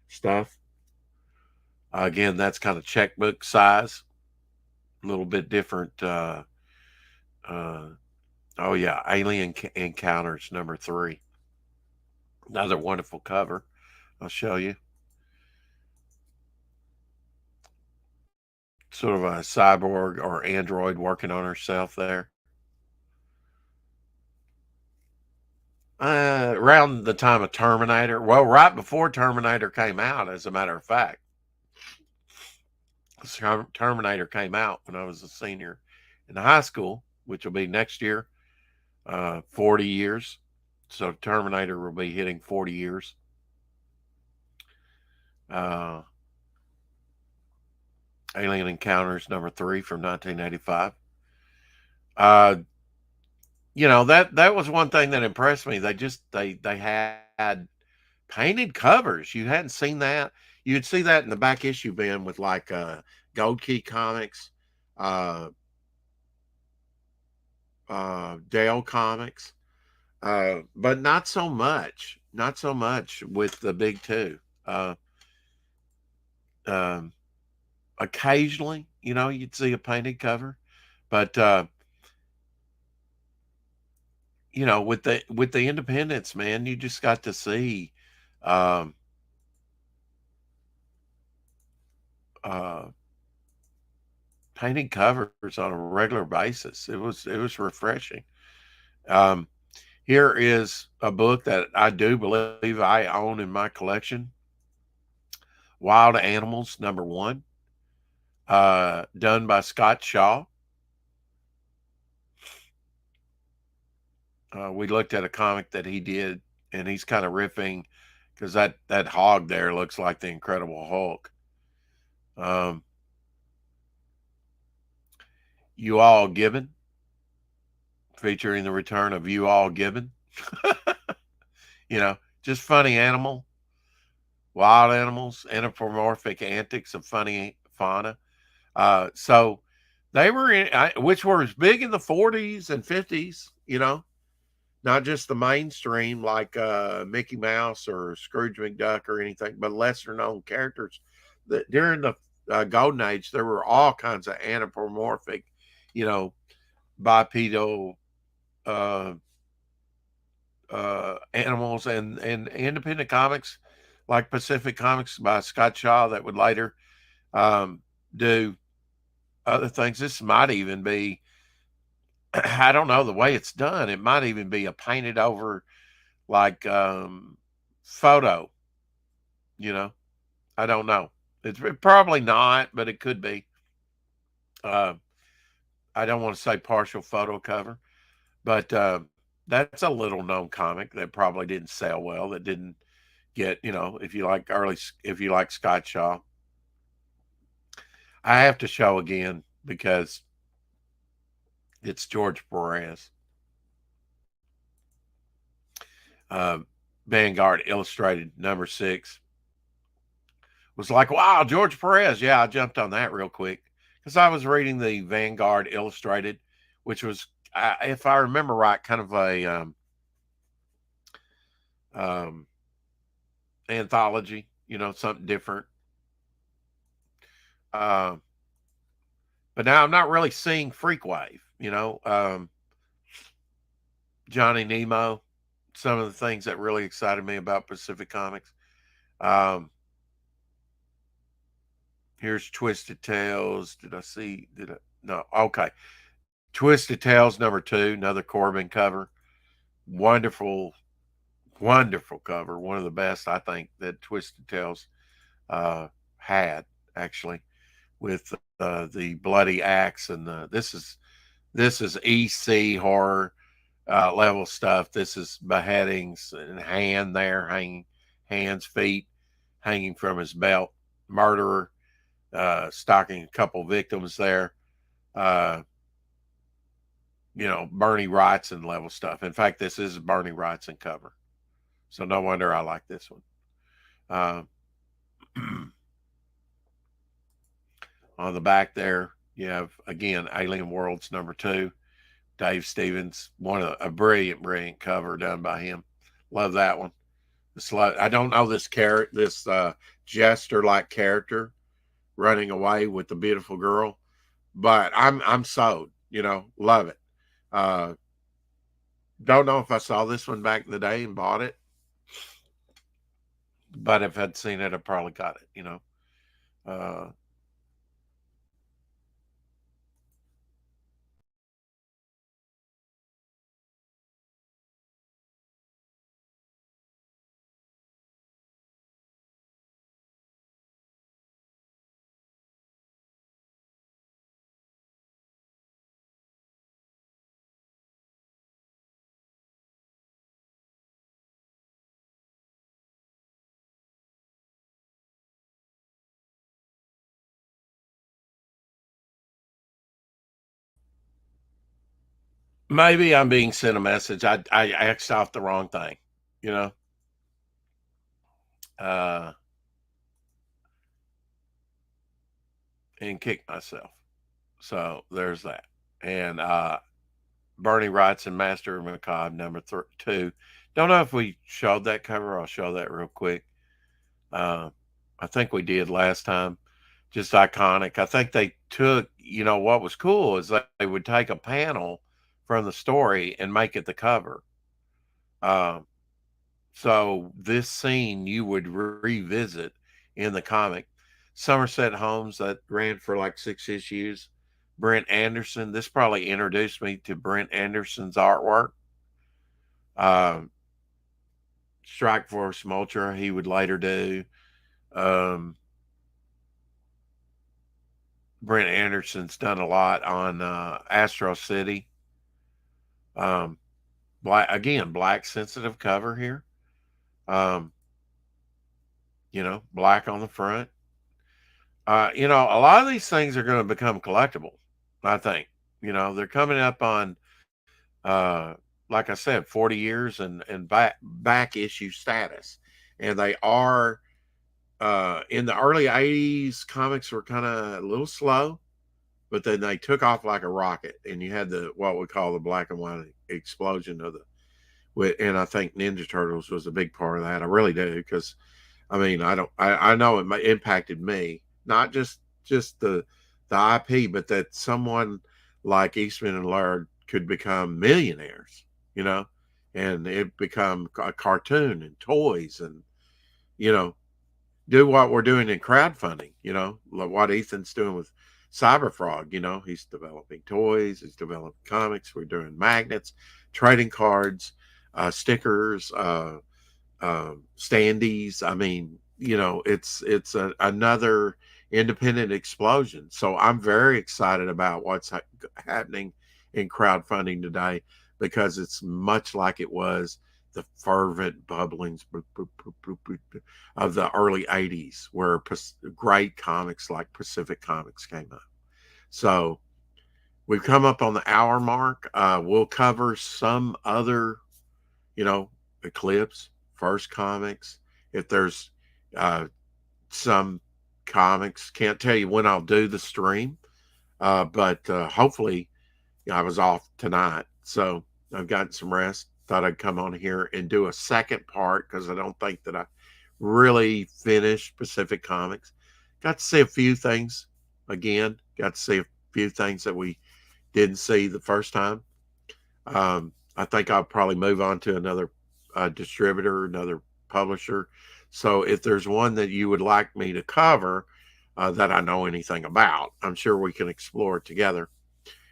S1: stuff. Again, that's kind of checkbook size, a little bit different. Uh, oh yeah, Alien Encounters #3, another wonderful cover. I'll show you. Sort of a cyborg or android working on herself there. Around the time of Terminator. Well, right before Terminator came out, as a matter of fact. Terminator came out when I was a senior in high school, which will be next year, 40 years. So Terminator will be hitting 40 years. Uh, Alien Encounters #3 from 1985. Uh, that was one thing that impressed me. They had painted covers. You hadn't seen that. You'd see that in the back issue bin with like Gold Key Comics, uh, Dale Comics, but not so much. Not so much with the big two. Um, Occasionally, you'd see a painted cover, but with the independents, man, you just got to see um, uh, painted covers on a regular basis. It was refreshing. Um, Here is a book that I do believe I own in my collection. Wild Animals #1, done by Scott Shaw. We looked at a comic that he did, and he's kind of riffing because that hog there looks like the Incredible Hulk. Um, You All Gibbon, featuring the return of You All Gibbon. Just funny animal, wild animals, anthropomorphic antics of funny fauna. So they were which was big in the 40s and 50s, not just the mainstream like Mickey Mouse or Scrooge McDuck or anything, but lesser known characters. That during the Golden Age, there were all kinds of anthropomorphic, you know, bipedal uh, animals and independent comics like Pacific Comics by Scott Shaw that would later do other things. This might even be, I don't know the way it's done. It might even be a painted over like photo, you know. I don't know. It's probably not, but it could be. Uh, I don't want to say partial photo cover, but that's a little known comic that probably didn't sell well. That didn't get, if you like if you like Scott Shaw, I have to show again because it's George Perez, uh, Vanguard Illustrated #6. Was like, wow, George Perez. Yeah, I jumped on that real quick because I was reading the Vanguard Illustrated, which was, if I remember right, kind of a um, anthology, something different. Uh, but now I'm not really seeing Freakwave, Johnny Nemo, some of the things that really excited me about Pacific Comics. Um, here's Twisted Tales. Did I see? Did I? No. Okay. Twisted Tales #2, another Corbin cover. Wonderful, wonderful cover. One of the best I think that Twisted Tales uh, had actually, with the bloody axe and this is EC horror level stuff. This is beheadings and hands, feet hanging from his belt. Murderer stalking a couple victims there. Uh, Bernie Wrightson level stuff. In fact, this is a Bernie Wrightson cover. So no wonder I like this one. Uh, on the back there, you have, again, Alien Worlds #2. Dave Stevens, a brilliant, brilliant cover done by him. Love that one. I don't know this jester-like character running away with the beautiful girl, but I'm sold. Love it. Don't know if I saw this one back in the day and bought it, but if I'd seen it, I probably got it. Uh, Maybe I'm being sent a message. I X'd off the wrong thing, you know. Uh, and kicked myself. So there's that. And Bernie Wrightson Master of Macabre #2. Don't know if we showed that cover. I'll show that real quick. Uh, I think we did last time. Just iconic. I think they took, what was cool is that they would take a panel from the story and make it the cover. Um, so this scene you would revisit in the comic. Somerset Holmes, that ran for like 6 issues. Brent Anderson, this probably introduced me to Brent Anderson's artwork. Um, Strike Force Ultra, he would later do. Um, Brent Anderson's done a lot on Astro City. Um, black sensitive cover here. Um, black on the front. A lot of these things are going to become collectible, I think. They're coming up on, uh, like I said, 40 years and back issue status. And they are, in the early 80s, comics were kind of a little slow, but then they took off like a rocket. And you had what we call the black and white explosion and I think Ninja Turtles was a big part of that. I really do, because I mean, I know it impacted me, not just the IP, but that someone like Eastman and Laird could become millionaires, you know, and it become a cartoon and toys and, you know, do what we're doing in crowdfunding, like what Ethan's doing with Cyberfrog. He's developing toys, he's developing comics, we're doing magnets, trading cards, stickers, standees. I mean, it's another independent explosion. So I'm very excited about what's happening in crowdfunding today, because it's much like it was the fervent bubblings of the early 80s, where great comics like Pacific Comics came up. So we've come up on the hour mark. We'll cover some other, Eclipse, First Comics. If there's some comics, can't tell you when I'll do the stream, but hopefully, I was off tonight, so I've gotten some rest. Thought I'd come on here and do a second part, because I don't think that I really finished Pacific Comics. Got to see a few things again. Got to see a few things that we didn't see the first time. I think I'll probably move on to another distributor, another publisher. So if there's one that you would like me to cover that I know anything about, I'm sure we can explore it together.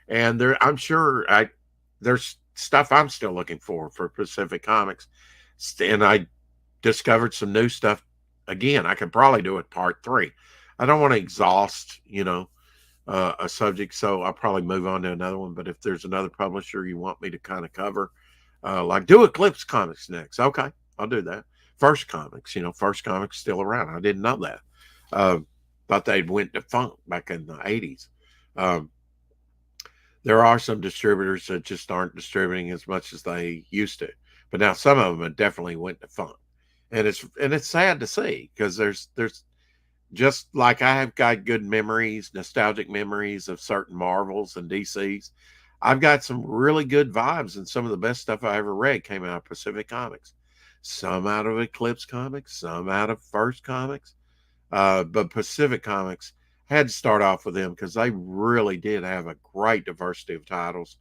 S1: And I'm sure there's stuff I'm still looking for Pacific Comics, and I discovered some new stuff. Again, I could probably do it part 3. I don't want to exhaust, a subject, so I'll probably move on to another one. But if there's another publisher you want me to kind of cover, like do Eclipse Comics next, okay, I'll do that. First Comics, First Comics still around. I didn't know that. Thought they went defunct back in the 80s. There are some distributors that just aren't distributing as much as they used to, but now some of them definitely went defunct, and it's sad to see, because there's just like I have got good memories, nostalgic memories of certain Marvels and DCs. I've got some really good vibes, and some of the best stuff I ever read came out of Pacific Comics. Some out of Eclipse Comics, some out of First Comics. But Pacific Comics, had to start off with them because they really did have a great diversity of titles.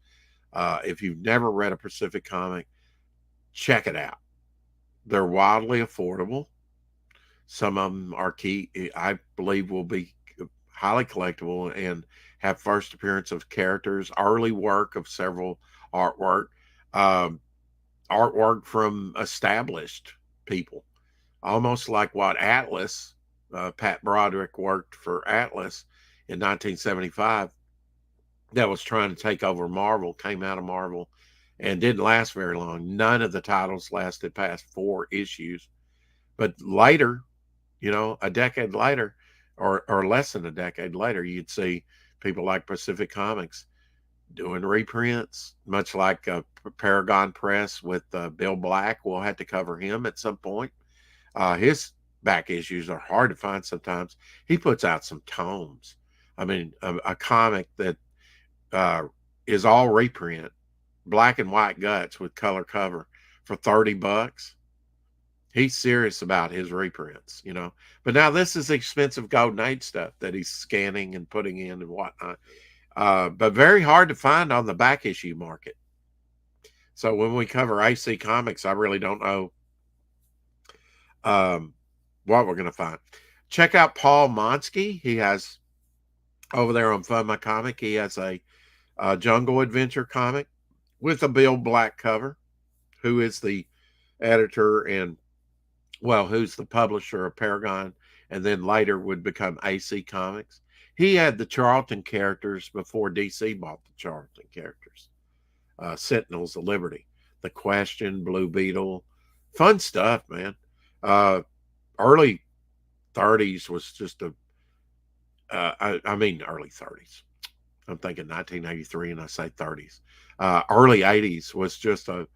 S1: If you've never read a Pacific comic, check it out. They're wildly affordable. Some of them are key, I believe, will be highly collectible and have first appearance of characters, early work of several artwork, um, artwork from established people, almost like what Atlas, Pat Broderick worked for Atlas in 1975, that was trying to take over Marvel, came out of Marvel, and didn't last very long. None of the titles lasted past 4 issues. But later, a decade later, or less than a decade later, you'd see people like Pacific Comics doing reprints, much like Paragon Press with Bill Black. We'll have to cover him at some point. His back issues are hard to find sometimes. He puts out some tomes. I mean, a comic that is all reprint, black and white guts with color cover for $30. He's serious about his reprints, But now this is expensive Golden Age stuff that he's scanning and putting in and whatnot. But very hard to find on the back issue market. So when we cover AC Comics, I really don't know what we're going to find. Check out Paul Monsky. He has, over there on Fund My Comic, he has a Jungle Adventure comic with a Bill Black cover, who is the editor and, who's the publisher of Paragon, and then later would become AC Comics. He had the Charlton characters before DC bought the Charlton characters. Sentinels of Liberty, The Question, Blue Beetle. Fun stuff, man. Early 30s was just early 30s. I'm thinking 1983 and I say 30s. Early 80s was just a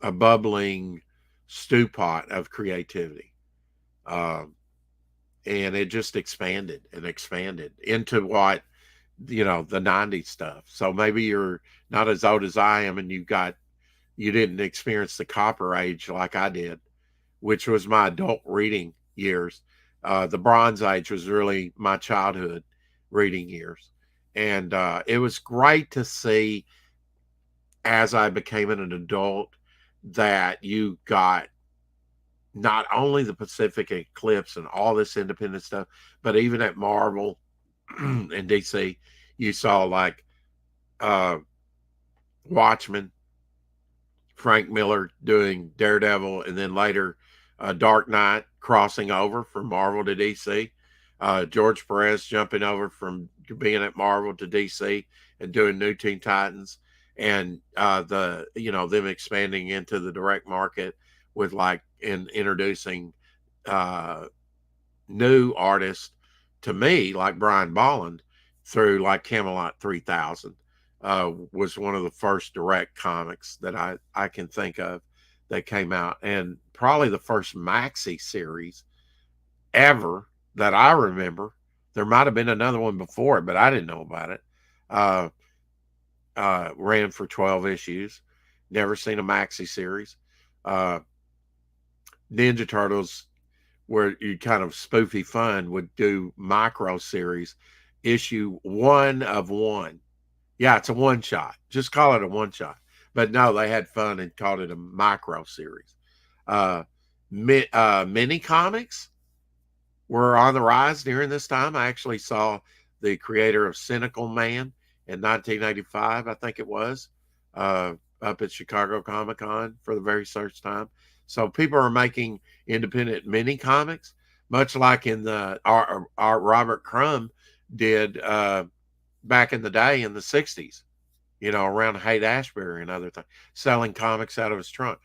S1: bubbling stew pot of creativity. And it just expanded and expanded into what, the 90s stuff. So maybe you're not as old as I am and you didn't experience the Copper Age like I did, which was my adult reading years. The Bronze Age was really my childhood reading years. And it was great to see, as I became an adult, that you got not only the Pacific Eclipse and all this independent stuff, but even at Marvel and DC, you saw like Watchmen, Frank Miller doing Daredevil, and then later Dark Knight,
S2: crossing over from Marvel to DC. George Perez jumping over from being at Marvel to DC and doing New Teen Titans, and them expanding into the direct market with like in introducing uh, new artists to me like Brian Bolland through like Camelot 3000 was one of the first direct comics that I can think of that came out, and probably the first maxi series ever that I remember. There might have been another one before it, but I didn't know about it. Uh, Ran for 12 issues. Never seen a maxi series. Uh, Ninja Turtles, where you kind of spoofy fun, would do micro series, issue one of one. Yeah, it's a one shot. Just call it a one shot. But no, they had fun and called it a micro series. Uh, Mini comics were on the rise during this time. I actually saw the creator of Cynical Man in 1985, I think it was, up at Chicago Comic Con for the very first time. So people are making independent mini comics, much like in the our Robert Crumb did back in the day in the 60s, around Haight Ashbury and other things, selling comics out of his trunk,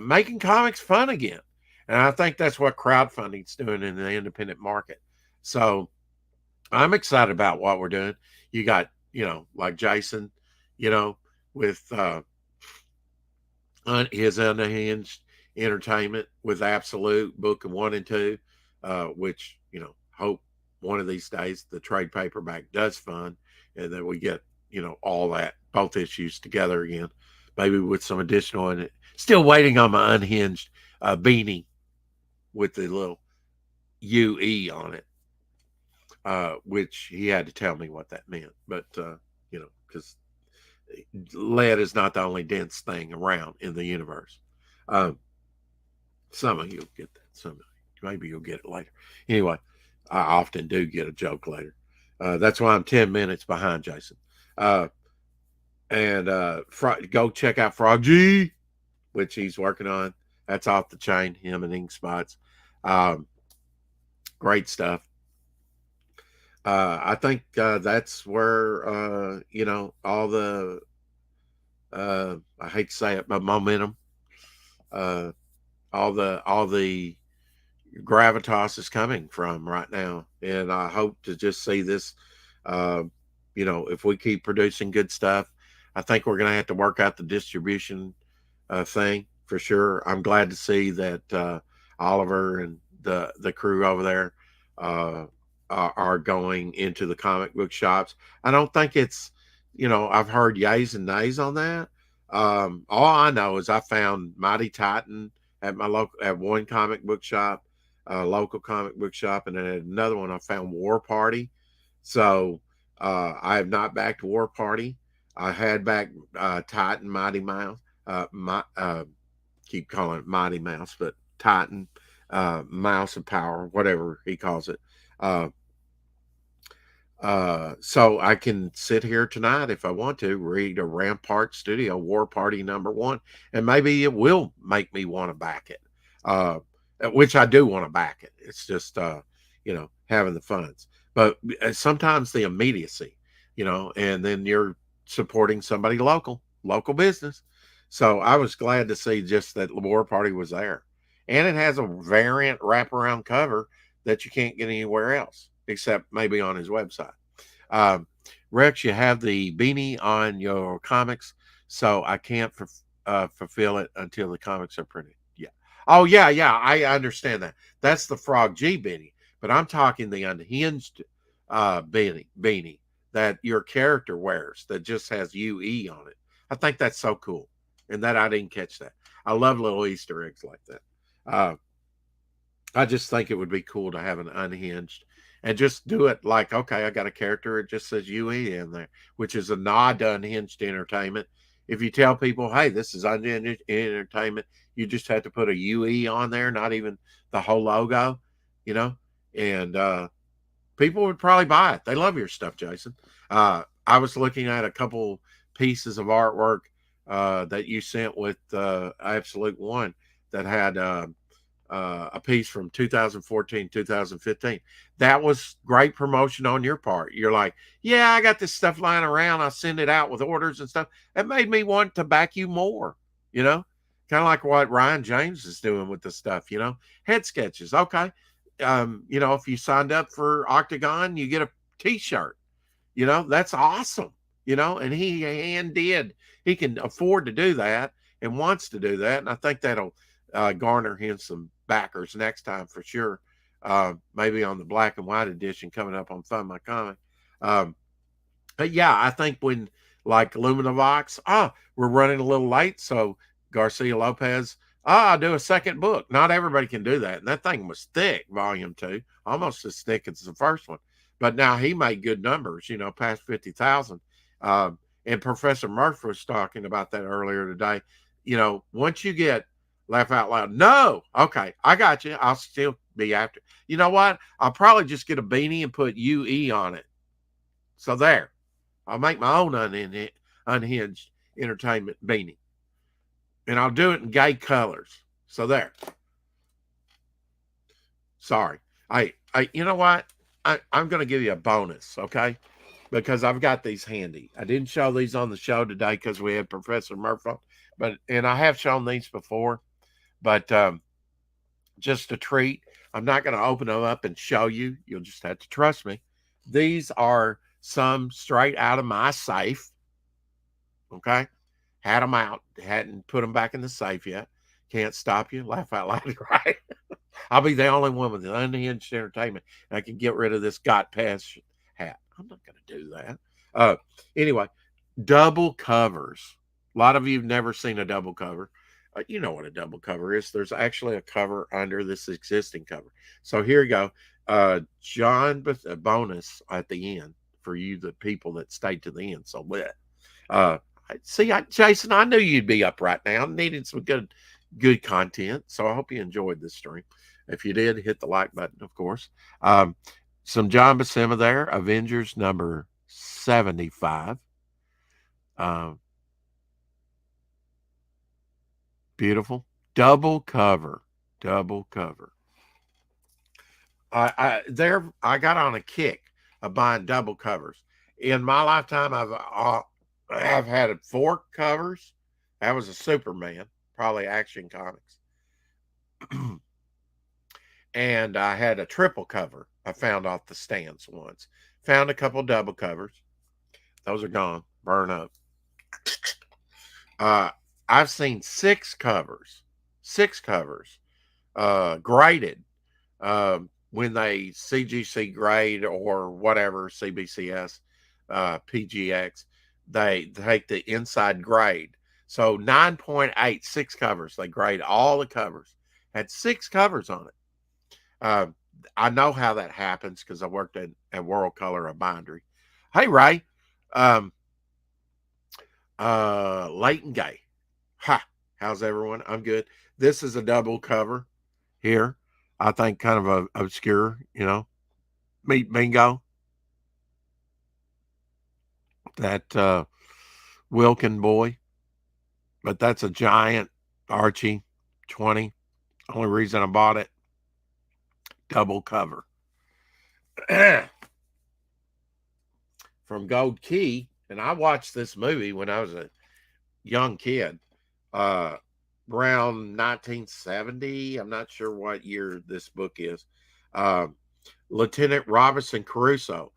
S2: making comics fun again. And I think that's what crowdfunding's doing in the independent market. So I'm excited about what we're doing. You got, like Jason, you know, with his unhinged entertainment with Absolute Book of 1 and 2, which, hope one of these days the trade paperback does fund and that we get, all that, both issues together again, maybe with some additional in it. Still waiting on my unhinged beanie with the little UE on it, which he had to tell me what that meant. But, because lead is not the only dense thing around in the universe. Um, some of you'll get that. Some of you, maybe you'll get it later. Anyway, I often do get a joke later. That's why I'm 10 minutes behind Jason. Uh, and go check out Frog G, which he's working on. That's off the chain, him and Ink Spots. Um, Great stuff. I think that's where, all the, I hate to say it, but momentum, uh, all the gravitas is coming from right now. And I hope to just see this, uh, if we keep producing good stuff, I think we're going to have to work out the distribution thing for sure. I'm glad to see that Oliver and the crew over there uh, are going into the comic book shops. I don't think it's, I've heard yays and nays on that. All I know is I found Mighty Titan at my local at one comic book shop, local comic book shop, and then at another one I found War Party. So I have not backed War Party. I had backed Titan, Mighty Mouse, keep calling it Mighty Mouse, but Titan, Mouse of Power, whatever he calls it. Uh, so I can sit here tonight if I want to read a Rampart Studio War Party #1, and maybe it will make me want to back it. Which I do want to back it. It's just having the funds, but sometimes the immediacy, and then you're supporting somebody local business. So I was glad to see just that War Party was there, and it has a variant wraparound cover that you can't get anywhere else except maybe on his website. Um, Rex, you have the beanie on your comics, so I can't fulfill it until the comics are printed. Yeah. Oh, yeah, yeah. I understand that. That's the Frog G beanie, but I'm talking the unhinged beanie that your character wears that just has UE on it. I think that's so cool, and that I didn't catch that. I love little Easter eggs like that. Uh, I just think it would be cool to have an unhinged and just do it like, okay, I got a character, it just says UE in there, which is a nod to Unhinged Entertainment. If you tell people, hey, this is Unhinged Entertainment, you just have to put a UE on there, not even the whole logo, you know, and people would probably buy it. They love your stuff, Jason. I was looking at a couple pieces of artwork that you sent with Absolute One that had a piece from 2014, 2015. That was great promotion on your part. You're like, yeah, I got this stuff lying around. I'll send it out with orders and stuff. It made me want to back you more, you know, kind of like what Ryan James is doing with the stuff, you know, head sketches. Okay. You know, if you signed up for Octagon, you get a t-shirt, you know, that's awesome, you know, and he can afford to do that and wants to do that. And I think that'll garner him some backers next time for sure. Maybe on the black and white edition coming up on Fund My Comic. But yeah, I think when like Luminovox, we're running a little late. So Garcia Lopez, I'll do a second book. Not everybody can do that. And that thing was thick, volume 2, almost as thick as the first one. But now he made good numbers, you know, past 50,000. And Professor Murphy was talking about that earlier today. You know, once you get laugh out loud, no, okay, I got you. I'll still be after. You know what? I'll probably just get a beanie and put UE on it. So there, I'll make my own unhinged entertainment beanie. And I'll do it in gay colors. So there. Sorry. You know what? I'm going to give you a bonus, okay? Because I've got these handy. I didn't show these on the show today because we had Professor Murphy on, and I have shown these before, but just a treat. I'm not going to open them up and show you. You'll just have to trust me. These are some straight out of my safe, okay? Had them out, hadn't put them back in the safe yet. Can't stop you. Laugh out loud, right? I'll be the only one with an unhinged entertainment. And I can get rid of this Got Pass hat. I'm not going to do that. Anyway, double covers. A lot of you have never seen a double cover. You know what a double cover is. There's actually a cover under this existing cover. So here you go. John, a bonus at the end for you, the people that stayed to the end. So lit. Jason, I knew you'd be up right now. Needed some good content. So I hope you enjoyed this stream. If you did, hit the like button, of course. Some John Buscema there. Avengers number 75. Beautiful. Double cover. I got on a kick of buying double covers. In my lifetime, I've had 4 covers. That was a Superman, probably Action Comics. And I had a triple cover I found off the stands once. Found a couple double covers. Those are gone. Burn up. I've seen 6 covers. 6 covers. Graded. When they CGC grade or whatever, CBCS, PGX, they take the inside grade. So 9.8, 6 covers. They grade all the covers. Had 6 covers on it. I know how that happens because I worked at World Color, a bindery. Hey, Ray. Leighton Gay. Ha. How's everyone? I'm good. This is a double cover here. I think kind of a obscure, you know. Meet Bingo. That Wilkin boy. But that's a giant Archie 20. Only reason I bought it. Double cover. From Gold Key. And I watched this movie when I was a young kid. Around 1970. I'm not sure what year this book is. Lieutenant Robinson Crusoe.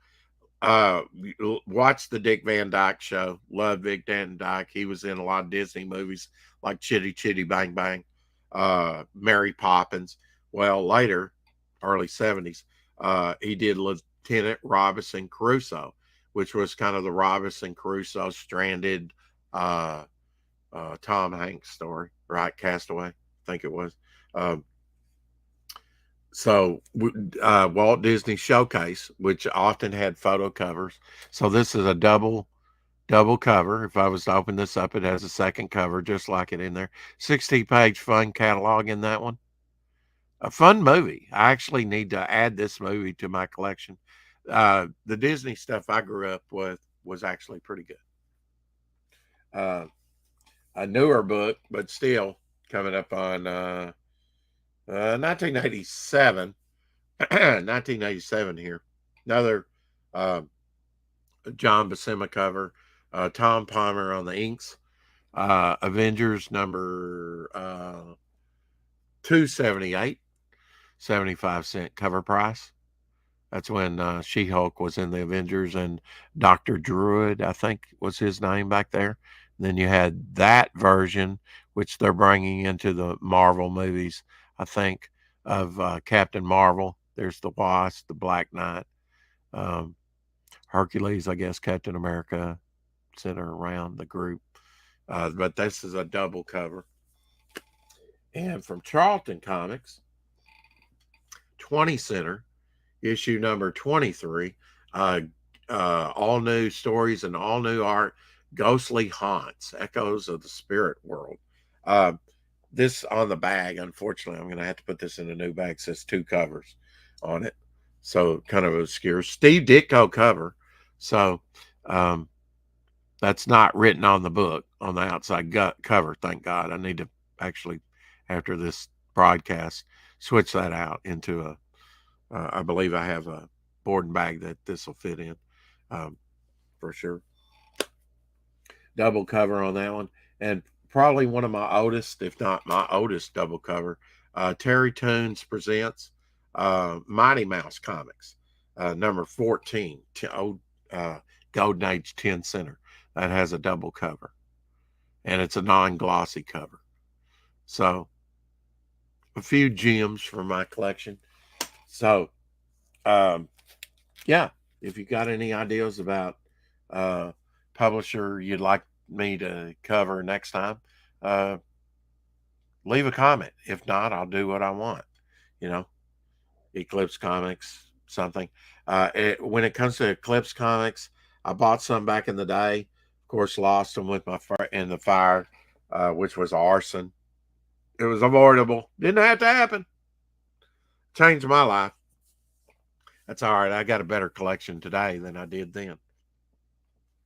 S2: Watched the Dick Van Dyke Show. Loved Dick Van Dyke. He was in a lot of Disney movies like Chitty Chitty Bang Bang, Mary Poppins. Well, later, early 70s, he did Lieutenant Robinson Crusoe, which was kind of the Robinson Crusoe stranded Tom Hanks story, right? Castaway, I think it was. So Walt Disney Showcase, which often had photo covers. So this is a double cover. If I was to open this up, it has a second cover just like it in there. 60-page fun catalog in that one. A fun movie. I actually need to add this movie to my collection. The Disney stuff I grew up with was actually pretty good. A newer book, but still coming up on 1987. 1987 here. Another uh, John Buscema cover. Tom Palmer on the inks. Avengers number 278, 75-cent cover price. That's when She-Hulk was in the Avengers, and Dr. Druid, I think, was his name back there. And then you had that version, which they're bringing into the Marvel movies, I think, of Captain Marvel. There's the Wasp, the Black Knight, um, Hercules, I guess, Captain America, center around the group. But this is a double cover. And from Charlton Comics, 20 center, issue number 23, all new stories and all new art, Ghostly Haunts, Echoes of the Spirit World. This on the bag, unfortunately, I'm going to have to put this in a new bag. It says 2 covers on it. So kind of obscure. Steve Ditko cover. So that's not written on the book on the outside cover. Thank God. I need to actually, after this broadcast, switch that out into a I believe I have a board and bag that this will fit in for sure. Double cover on that one. And probably one of my oldest, if not my oldest double cover, Terry Toons presents Mighty Mouse Comics, number 14, Golden Age 10 center. That has a double cover. And it's a non-glossy cover. So, a few gems from my collection. So, yeah, if you got any ideas about publisher you'd like me to cover next time, leave a comment. If not, I'll do what I want. You know, Eclipse Comics, something. When it comes to Eclipse Comics, I bought some back in the day. Of course, lost them with my in the fire, which was arson. It was avoidable. Didn't have to happen. Changed my life. That's all right. I got a better collection today than I did then.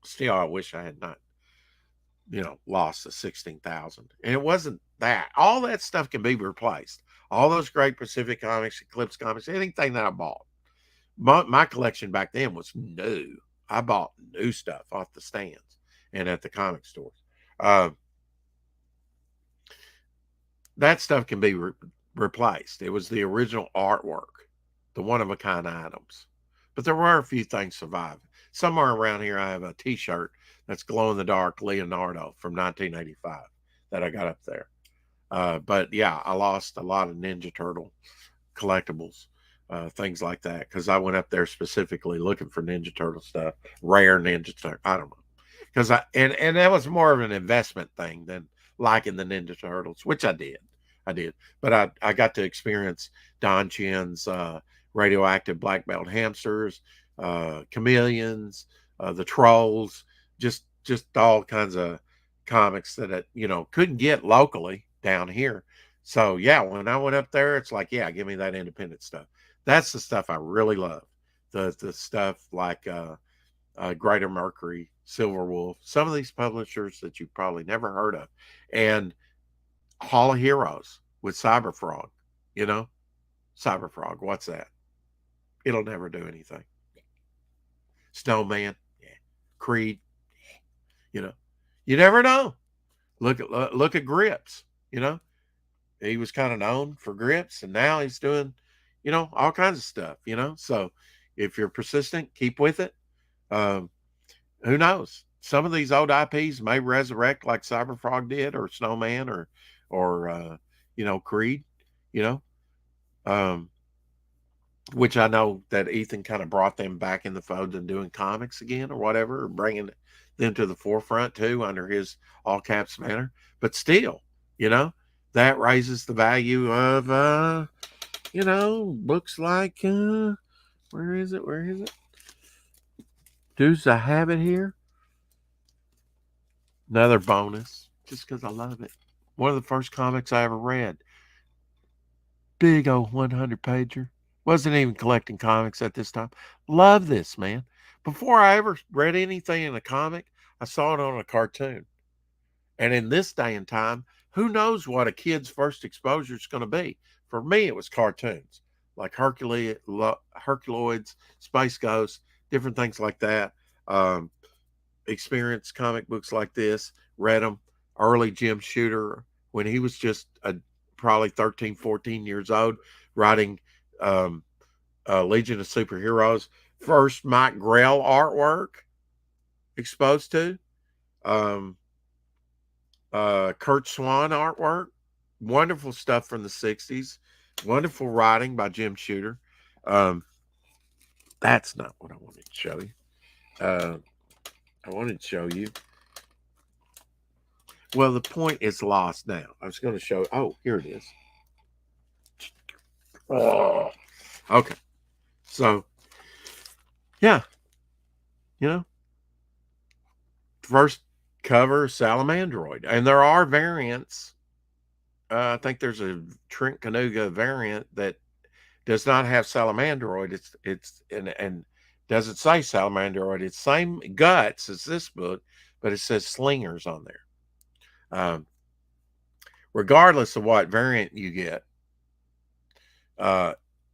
S2: Still, I wish I had not, lost the 16,000. And it wasn't that. All that stuff can be replaced. All those great Pacific Comics, Eclipse Comics, anything that I bought. My collection back then was new. I bought new stuff off the stands and at the comic stores. That stuff can be replaced. It was the original artwork, the one-of-a-kind items. But there were a few things surviving. Somewhere around here, I have a T-shirt that's glow-in-the-dark Leonardo from 1985 that I got up there. But, yeah, I lost a lot of Ninja Turtle collectibles, things like that, because I went up there specifically looking for Ninja Turtle stuff, rare Ninja Turtle. I don't know. Because and that was more of an investment thing than liking the Ninja Turtles, which I did. But I got to experience Don Chen's radioactive black belt hamsters, chameleons, the trolls, just all kinds of comics that couldn't get locally down here. So yeah, when I went up there, it's like, yeah, give me that independent stuff. That's the stuff I really love. The stuff like Greater Mercury, Silver Wolf, some of these publishers that you probably never heard of, and Hall of Heroes with Cyberfrog. Cyberfrog, what's that? It'll never do anything. Snowman, yeah. Creed, yeah. You never know. Look at Grips. He was kind of known for Grips, and now he's doing, all kinds of stuff. So if you're persistent, keep with it. Who knows? Some of these old IPs may resurrect like Cyberfrog did, or Snowman, or Creed. Which I know that Ethan kind of brought them back in the fold and doing comics again or whatever, or bringing them to the forefront too under his all caps banner. But still, that raises the value of, books like, where is it? Does I have it here? Another bonus, just because I love it. One of the first comics I ever read. Big old 100 pager. Wasn't even collecting comics at this time. Love this, man. Before I ever read anything in a comic, I saw it on a cartoon. And in this day and time, who knows what a kid's first exposure is going to be. For me, it was cartoons like Herculoids, Space Ghost, different things like that. Um, Experienced comic books like this, read them. Early Jim Shooter, when he was just probably 13, 14 years old, writing um, Legion of Superheroes. First Mike Grell artwork exposed to. Um, Kurt Swan artwork. Wonderful stuff from the 60s. Wonderful writing by Jim Shooter. Um, that's not what I wanted to show you. I wanted to show you. Well, the point is lost now. I was going to show. Oh, here it is. Oh, okay. So, yeah, you know, first cover Salamandroid, and there are variants. I think there's a Trent Canuga variant that does not have Salamandroid. It's and doesn't say Salamandroid. It's same guts as this book, but it says Slingers on there. Regardless of what variant you get,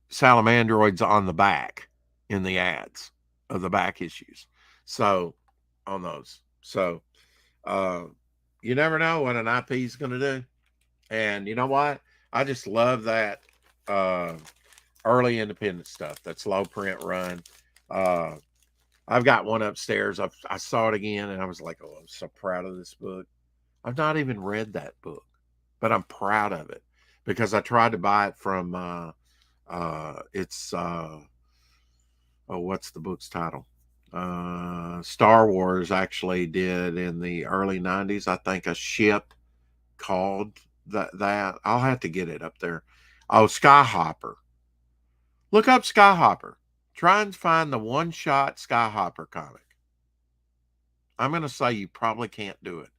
S2: Salamandroid's on the back in the ads of the back issues. So on those. So you never know what an IP is going to do. And you know what? I just love that early independent stuff. That's low print run. I've got one upstairs. I saw it again and I was like, oh, I'm so proud of this book. I've not even read that book, but I'm proud of it because I tried to buy it from what's the book's title? Star Wars actually did in the early 90s, I think, a ship called that. I'll have to get it up there. Oh, Skyhopper. Look up Skyhopper. Try and find the one-shot Skyhopper comic. I'm going to say you probably can't do it.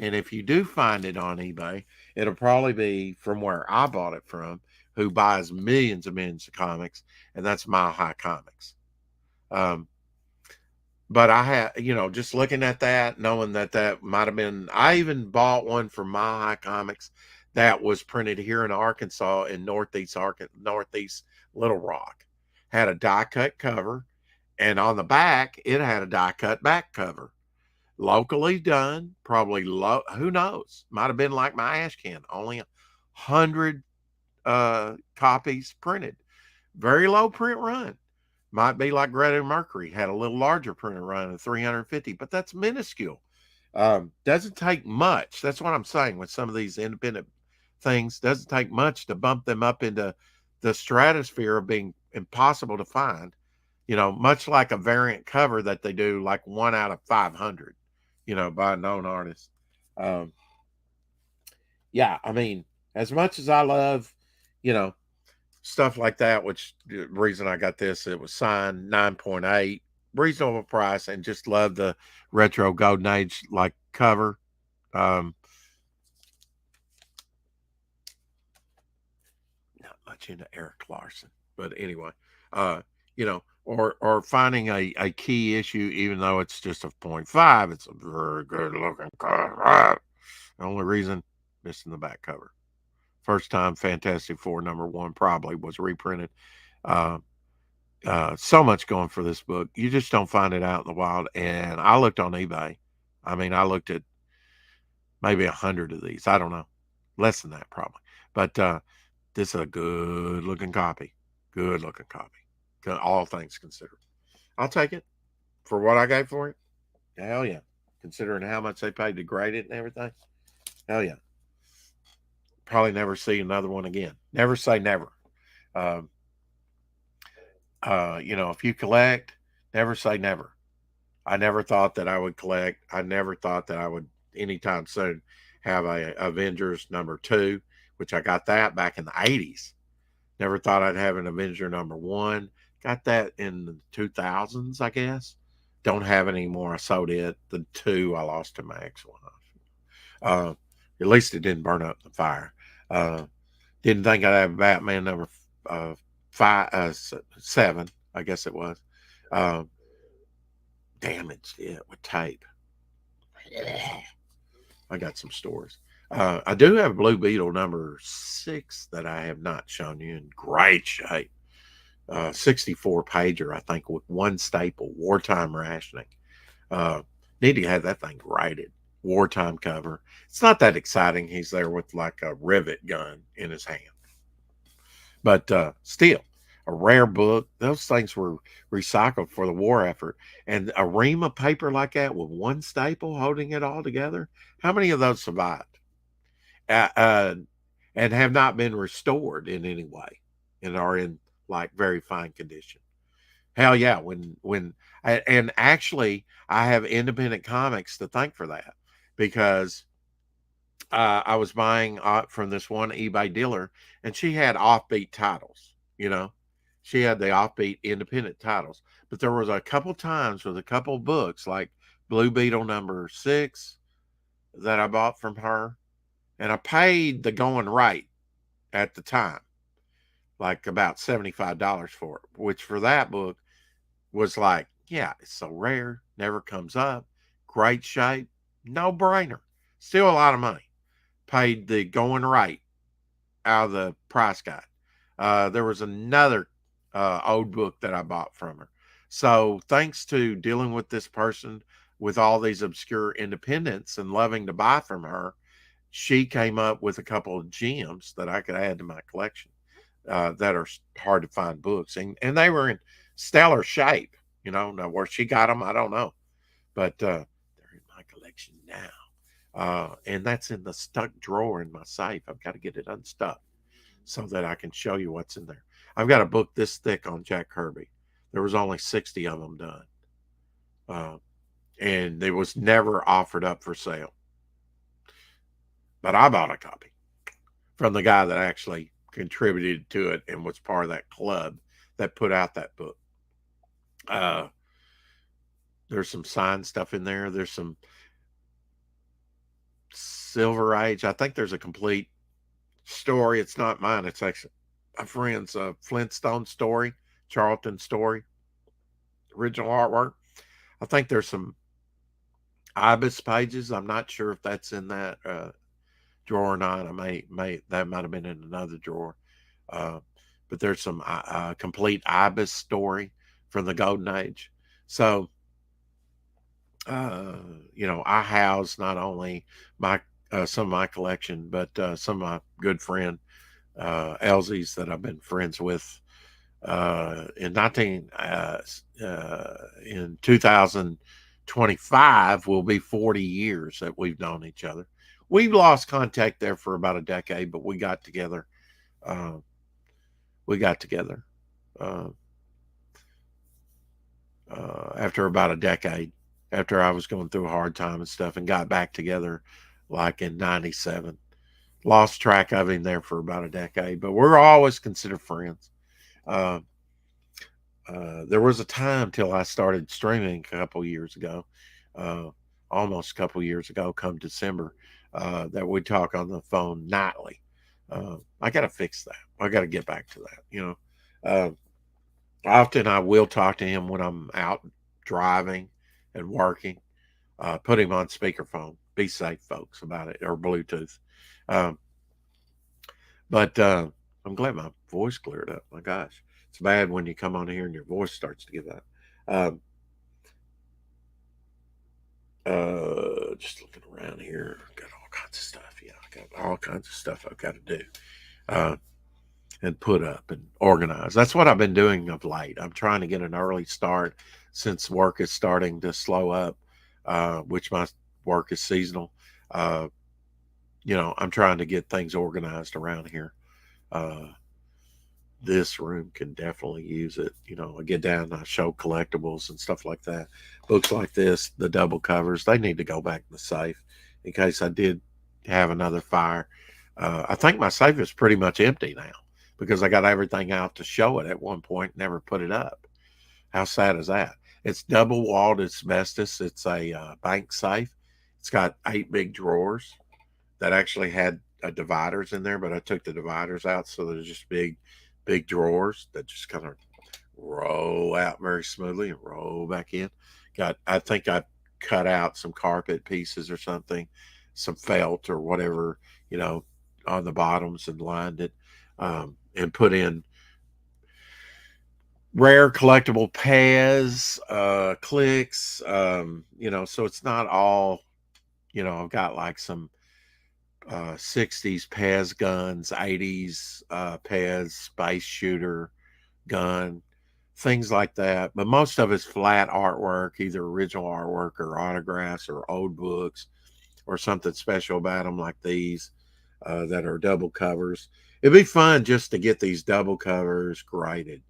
S2: And if you do find it on eBay, it'll probably be from where I bought it from, who buys millions and millions of comics, and that's Mile High Comics. But I had, just looking at that, knowing that might have been, I even bought one from Mile High Comics that was printed here in Arkansas, in Northeast Little Rock. Had a die-cut cover, and on the back, it had a die-cut back cover. Locally done, probably low, who knows? Might have been like my ash can, only 100 copies printed. Very low print run. Might be like Greta Mercury, had a little larger printer run of 350, but that's minuscule. Doesn't take much. That's what I'm saying with some of these independent things. Doesn't take much to bump them up into the stratosphere of being impossible to find. Much like a variant cover that they do, like 1 out of 500, by a known artist. Yeah, I mean, as much as I love, stuff like that, which the reason I got this, it was signed 9.8, reasonable price, and just love the retro golden age like cover. Not much into Eric Larson, but anyway, or finding a key issue, even though it's just a 0.5, it's a very good looking cover. The only reason, missing the back cover. First time Fantastic Four #1 probably was reprinted. So much going for this book. You just don't find it out in the wild. And I looked on eBay. I mean, I looked at maybe 100 of these. I don't know. Less than that probably. But this is a good looking copy. Good looking copy. All things considered. I'll take it for what I gave for it. Hell yeah. Considering how much they paid to grade it and everything. Hell yeah. Probably never see another one again. Never say never. If you collect, never say never. I never thought that I would collect. I never thought that I would anytime soon have a Avengers #2, which I got that back in the 80s. Never thought I'd have an Avenger @1. Got that in the 2000s, I guess. Don't have it anymore. I sold it. The 2 I lost to my ex-wife. At least it didn't burn up in the fire. Didn't think I'd have Batman #7, I guess it was. Damaged it with tape. I got some stories. I do have Blue Beetle number 6 that I have not shown you, in great shape. 64 pager, I think, with one staple, wartime rationing. Uh, Need to have that thing graded. Wartime cover. It's not that exciting. He's there with like a rivet gun in his hand. But still, a rare book. Those things were recycled for the war effort. And a ream of paper like that with one staple holding it all together, how many of those survived? Uh, uh, and have not been restored in any way and are in like very fine condition. Hell yeah, and actually I have independent comics to thank for that, because I was buying from this one eBay dealer, and she had offbeat titles. You know, she had the offbeat independent titles, but there was a couple times with a couple books like Blue Beetle number 6 that I bought from her, and I paid the going rate at the time, like about $75 for it, which for that book was like, yeah, it's so rare, never comes up, great shape, no brainer. Still a lot of money. Paid the going rate out of the price guide. There was another old book that I bought from her. So thanks to dealing with this person with all these obscure independents and loving to buy from her, she came up with a couple of gems that I could add to my collection that are hard to find books. And they were in stellar shape. Now where she got them, I don't know. But they're in my collection now. And that's in the stuck drawer in my safe. I've got to get it unstuck so that I can show you what's in there. I've got a book this thick on Jack Kirby. There was only 60 of them done. And it was never offered up for sale. But I bought a copy from the guy that actually contributed to it and was part of that club that put out that book. There's some signed stuff in there. There's some Silver Age. I think there's a complete story. It's not mine. It's actually a friend's Flintstone story, Charlton story, original artwork. I think there's some Ibis pages. I'm not sure if that's in that drawer or not. I may that might have been in another drawer. But there's some complete Ibis story from the Golden Age. So, I house not only my some of my collection, but some of my good friend Elsie's that I've been friends with in 2025 will be 40 years that we've known each other. We've lost contact there for about a decade, but we got together. Uh, we got together after about a decade, after I was going through a hard time and stuff, and got back together like in '97. Lost track of him there for about a decade, but we're always considered friends. Uh, there was a time till I started streaming a couple years ago, uh, almost a couple years ago, come December, that we talk on the phone nightly. I got to fix that. I got to get back to that. Uh, Often I will talk to him when I'm out driving and working. Put him on speakerphone. Be safe, folks, about it, or Bluetooth. Um, but I'm glad my voice cleared up. My gosh, it's bad when you come on here and your voice starts to give out. Um, just looking around here, got all kinds of stuff. Yeah, I got all kinds of stuff I've got to do. Uh, and put up and organize. That's what I've been doing of late. I'm trying to get an early start since work is starting to slow up, which my work is seasonal. Uh, I'm trying to get things organized around here. Uh, this room can definitely use it. I get down and I show collectibles and stuff like that. Books like this, the double covers, they need to go back in the safe in case I did have another fire. I think my safe is pretty much empty now because I got everything out to show it at one point, never put it up. How sad is that? It's double walled asbestos. It's a bank safe. It's got 8 big drawers that actually had dividers in there, but I took the dividers out, so there's just big drawers that just kind of roll out very smoothly and roll back in. I think I cut out some carpet pieces or something some felt or whatever, on the bottoms and lined it, and put in rare collectible Pez, clicks, so it's not all, I've got like some 60s Pez guns, 80s Pez space shooter gun, things like that. But most of it's flat artwork, either original artwork or autographs or old books or something special about them like these that are double covers. It'd be fun just to get these double covers graded,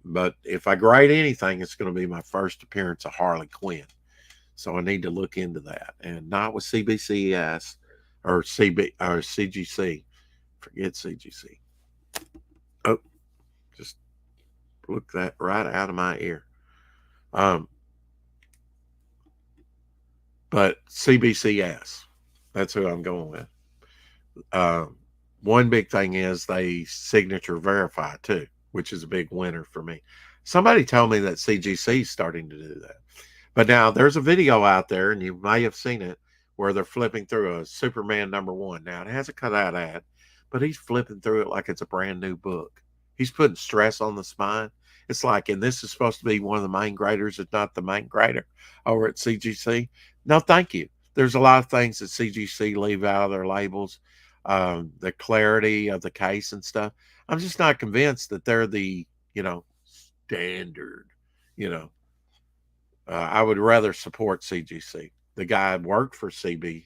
S2: but if I grade anything, it's going to be my first appearance of Harley Quinn. So I need to look into that, and not with CBCS or CGC. Forget CGC. Oh, just look that right out of my ear. But CBCS, that's who I'm going with. One big thing is they signature verify too, which is a big winner for me. Somebody told me that CGC is starting to do that. But now there's a video out there, and you may have seen it, where they're flipping through a Superman #1. Now, it has a cutout ad, but he's flipping through it like it's a brand new book. He's putting stress on the spine. It's like, and this is supposed to be one of the main graders, if not the main grader over at CGC. No, thank you. There's a lot of things that CGC leave out of their labels, the clarity of the case and stuff. I'm just not convinced that they're the, standard, I would rather support CGC. The guy worked for CGC,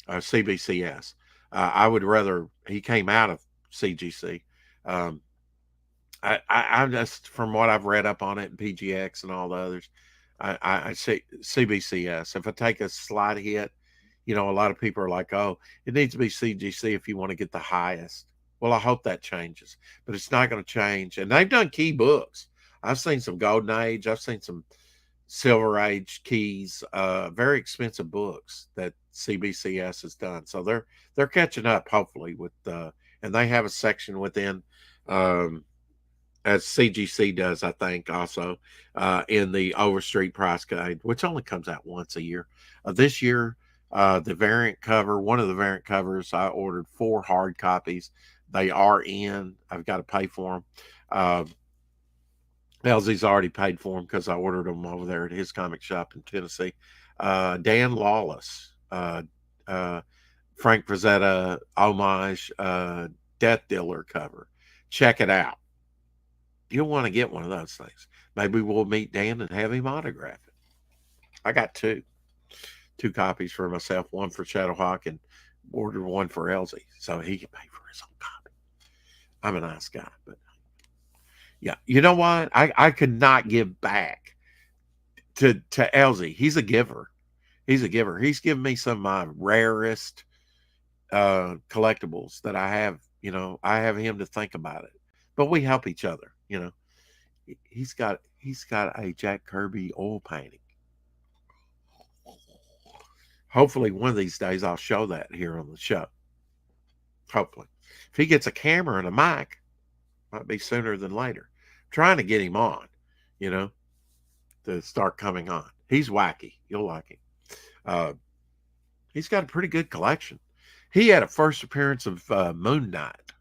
S2: CBCS. I would rather he came out of CGC. I'm just, from what I've read up on it, and PGX and all the others, I say CBCS. If I take a slight hit, a lot of people are like, oh, it needs to be CGC if you want to get the highest. Well, I hope that changes, but it's not going to change. And they've done key books. I've seen some Golden Age. I've seen some Silver Age keys, very expensive books that CBCS has done. So they're catching up, hopefully, with and they have a section within, as CGC does, I think, also in the Overstreet Price Guide, which only comes out once a year. This year, the variant cover, one of the variant covers, I ordered 4 hard copies. They are in. I've got to pay for them. LZ's already paid for them because I ordered them over there at his comic shop in Tennessee. Dan Lawless, Frank Frazetta homage, Death Dealer cover. Check it out. You'll want to get one of those things. Maybe we'll meet Dan and have him autograph it. I got 2 copies for myself, one for Shadowhawk, and ordered one for LZ, so he can pay for his own copy. I'm a nice guy, but yeah, you know what? I could not give back to LZ. He's a giver. He's a giver. He's given me some of my rarest collectibles that I have. I have him to think about it, but we help each other. He's got a Jack Kirby oil painting. Hopefully one of these days I'll show that here on the show. Hopefully. If he gets a camera and a mic, might be sooner than later. I'm trying to get him on, to start coming on. He's wacky. You'll like him. He's got a pretty good collection. He had a first appearance of Moon Knight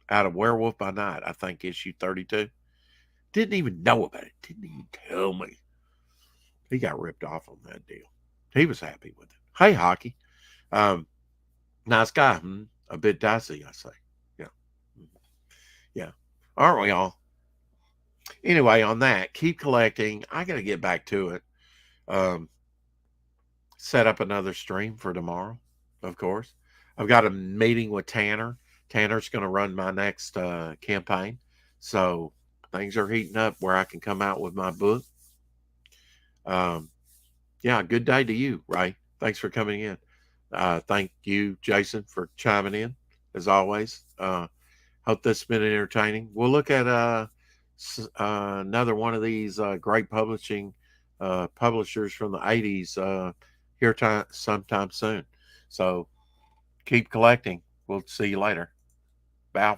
S2: out of Werewolf by Night, I think, issue 32. Didn't even know about it. Didn't even tell me. He got ripped off on that deal. He was happy with it. Hey, Hockey. Nice guy. A bit dicey, I say. Yeah. Yeah. Aren't we all? Anyway, on that, keep collecting. I got to get back to it. Set up another stream for tomorrow, of course. I've got a meeting with Tanner. Tanner's going to run my next campaign. So things are heating up where I can come out with my book. Yeah, good day to you, Ray. Thanks for coming in. Thank you, Jason, for chiming in, as always. Hope this has been entertaining. We'll look at another one of these great publishers from the 80s here sometime soon. So keep collecting. We'll see you later. Bye.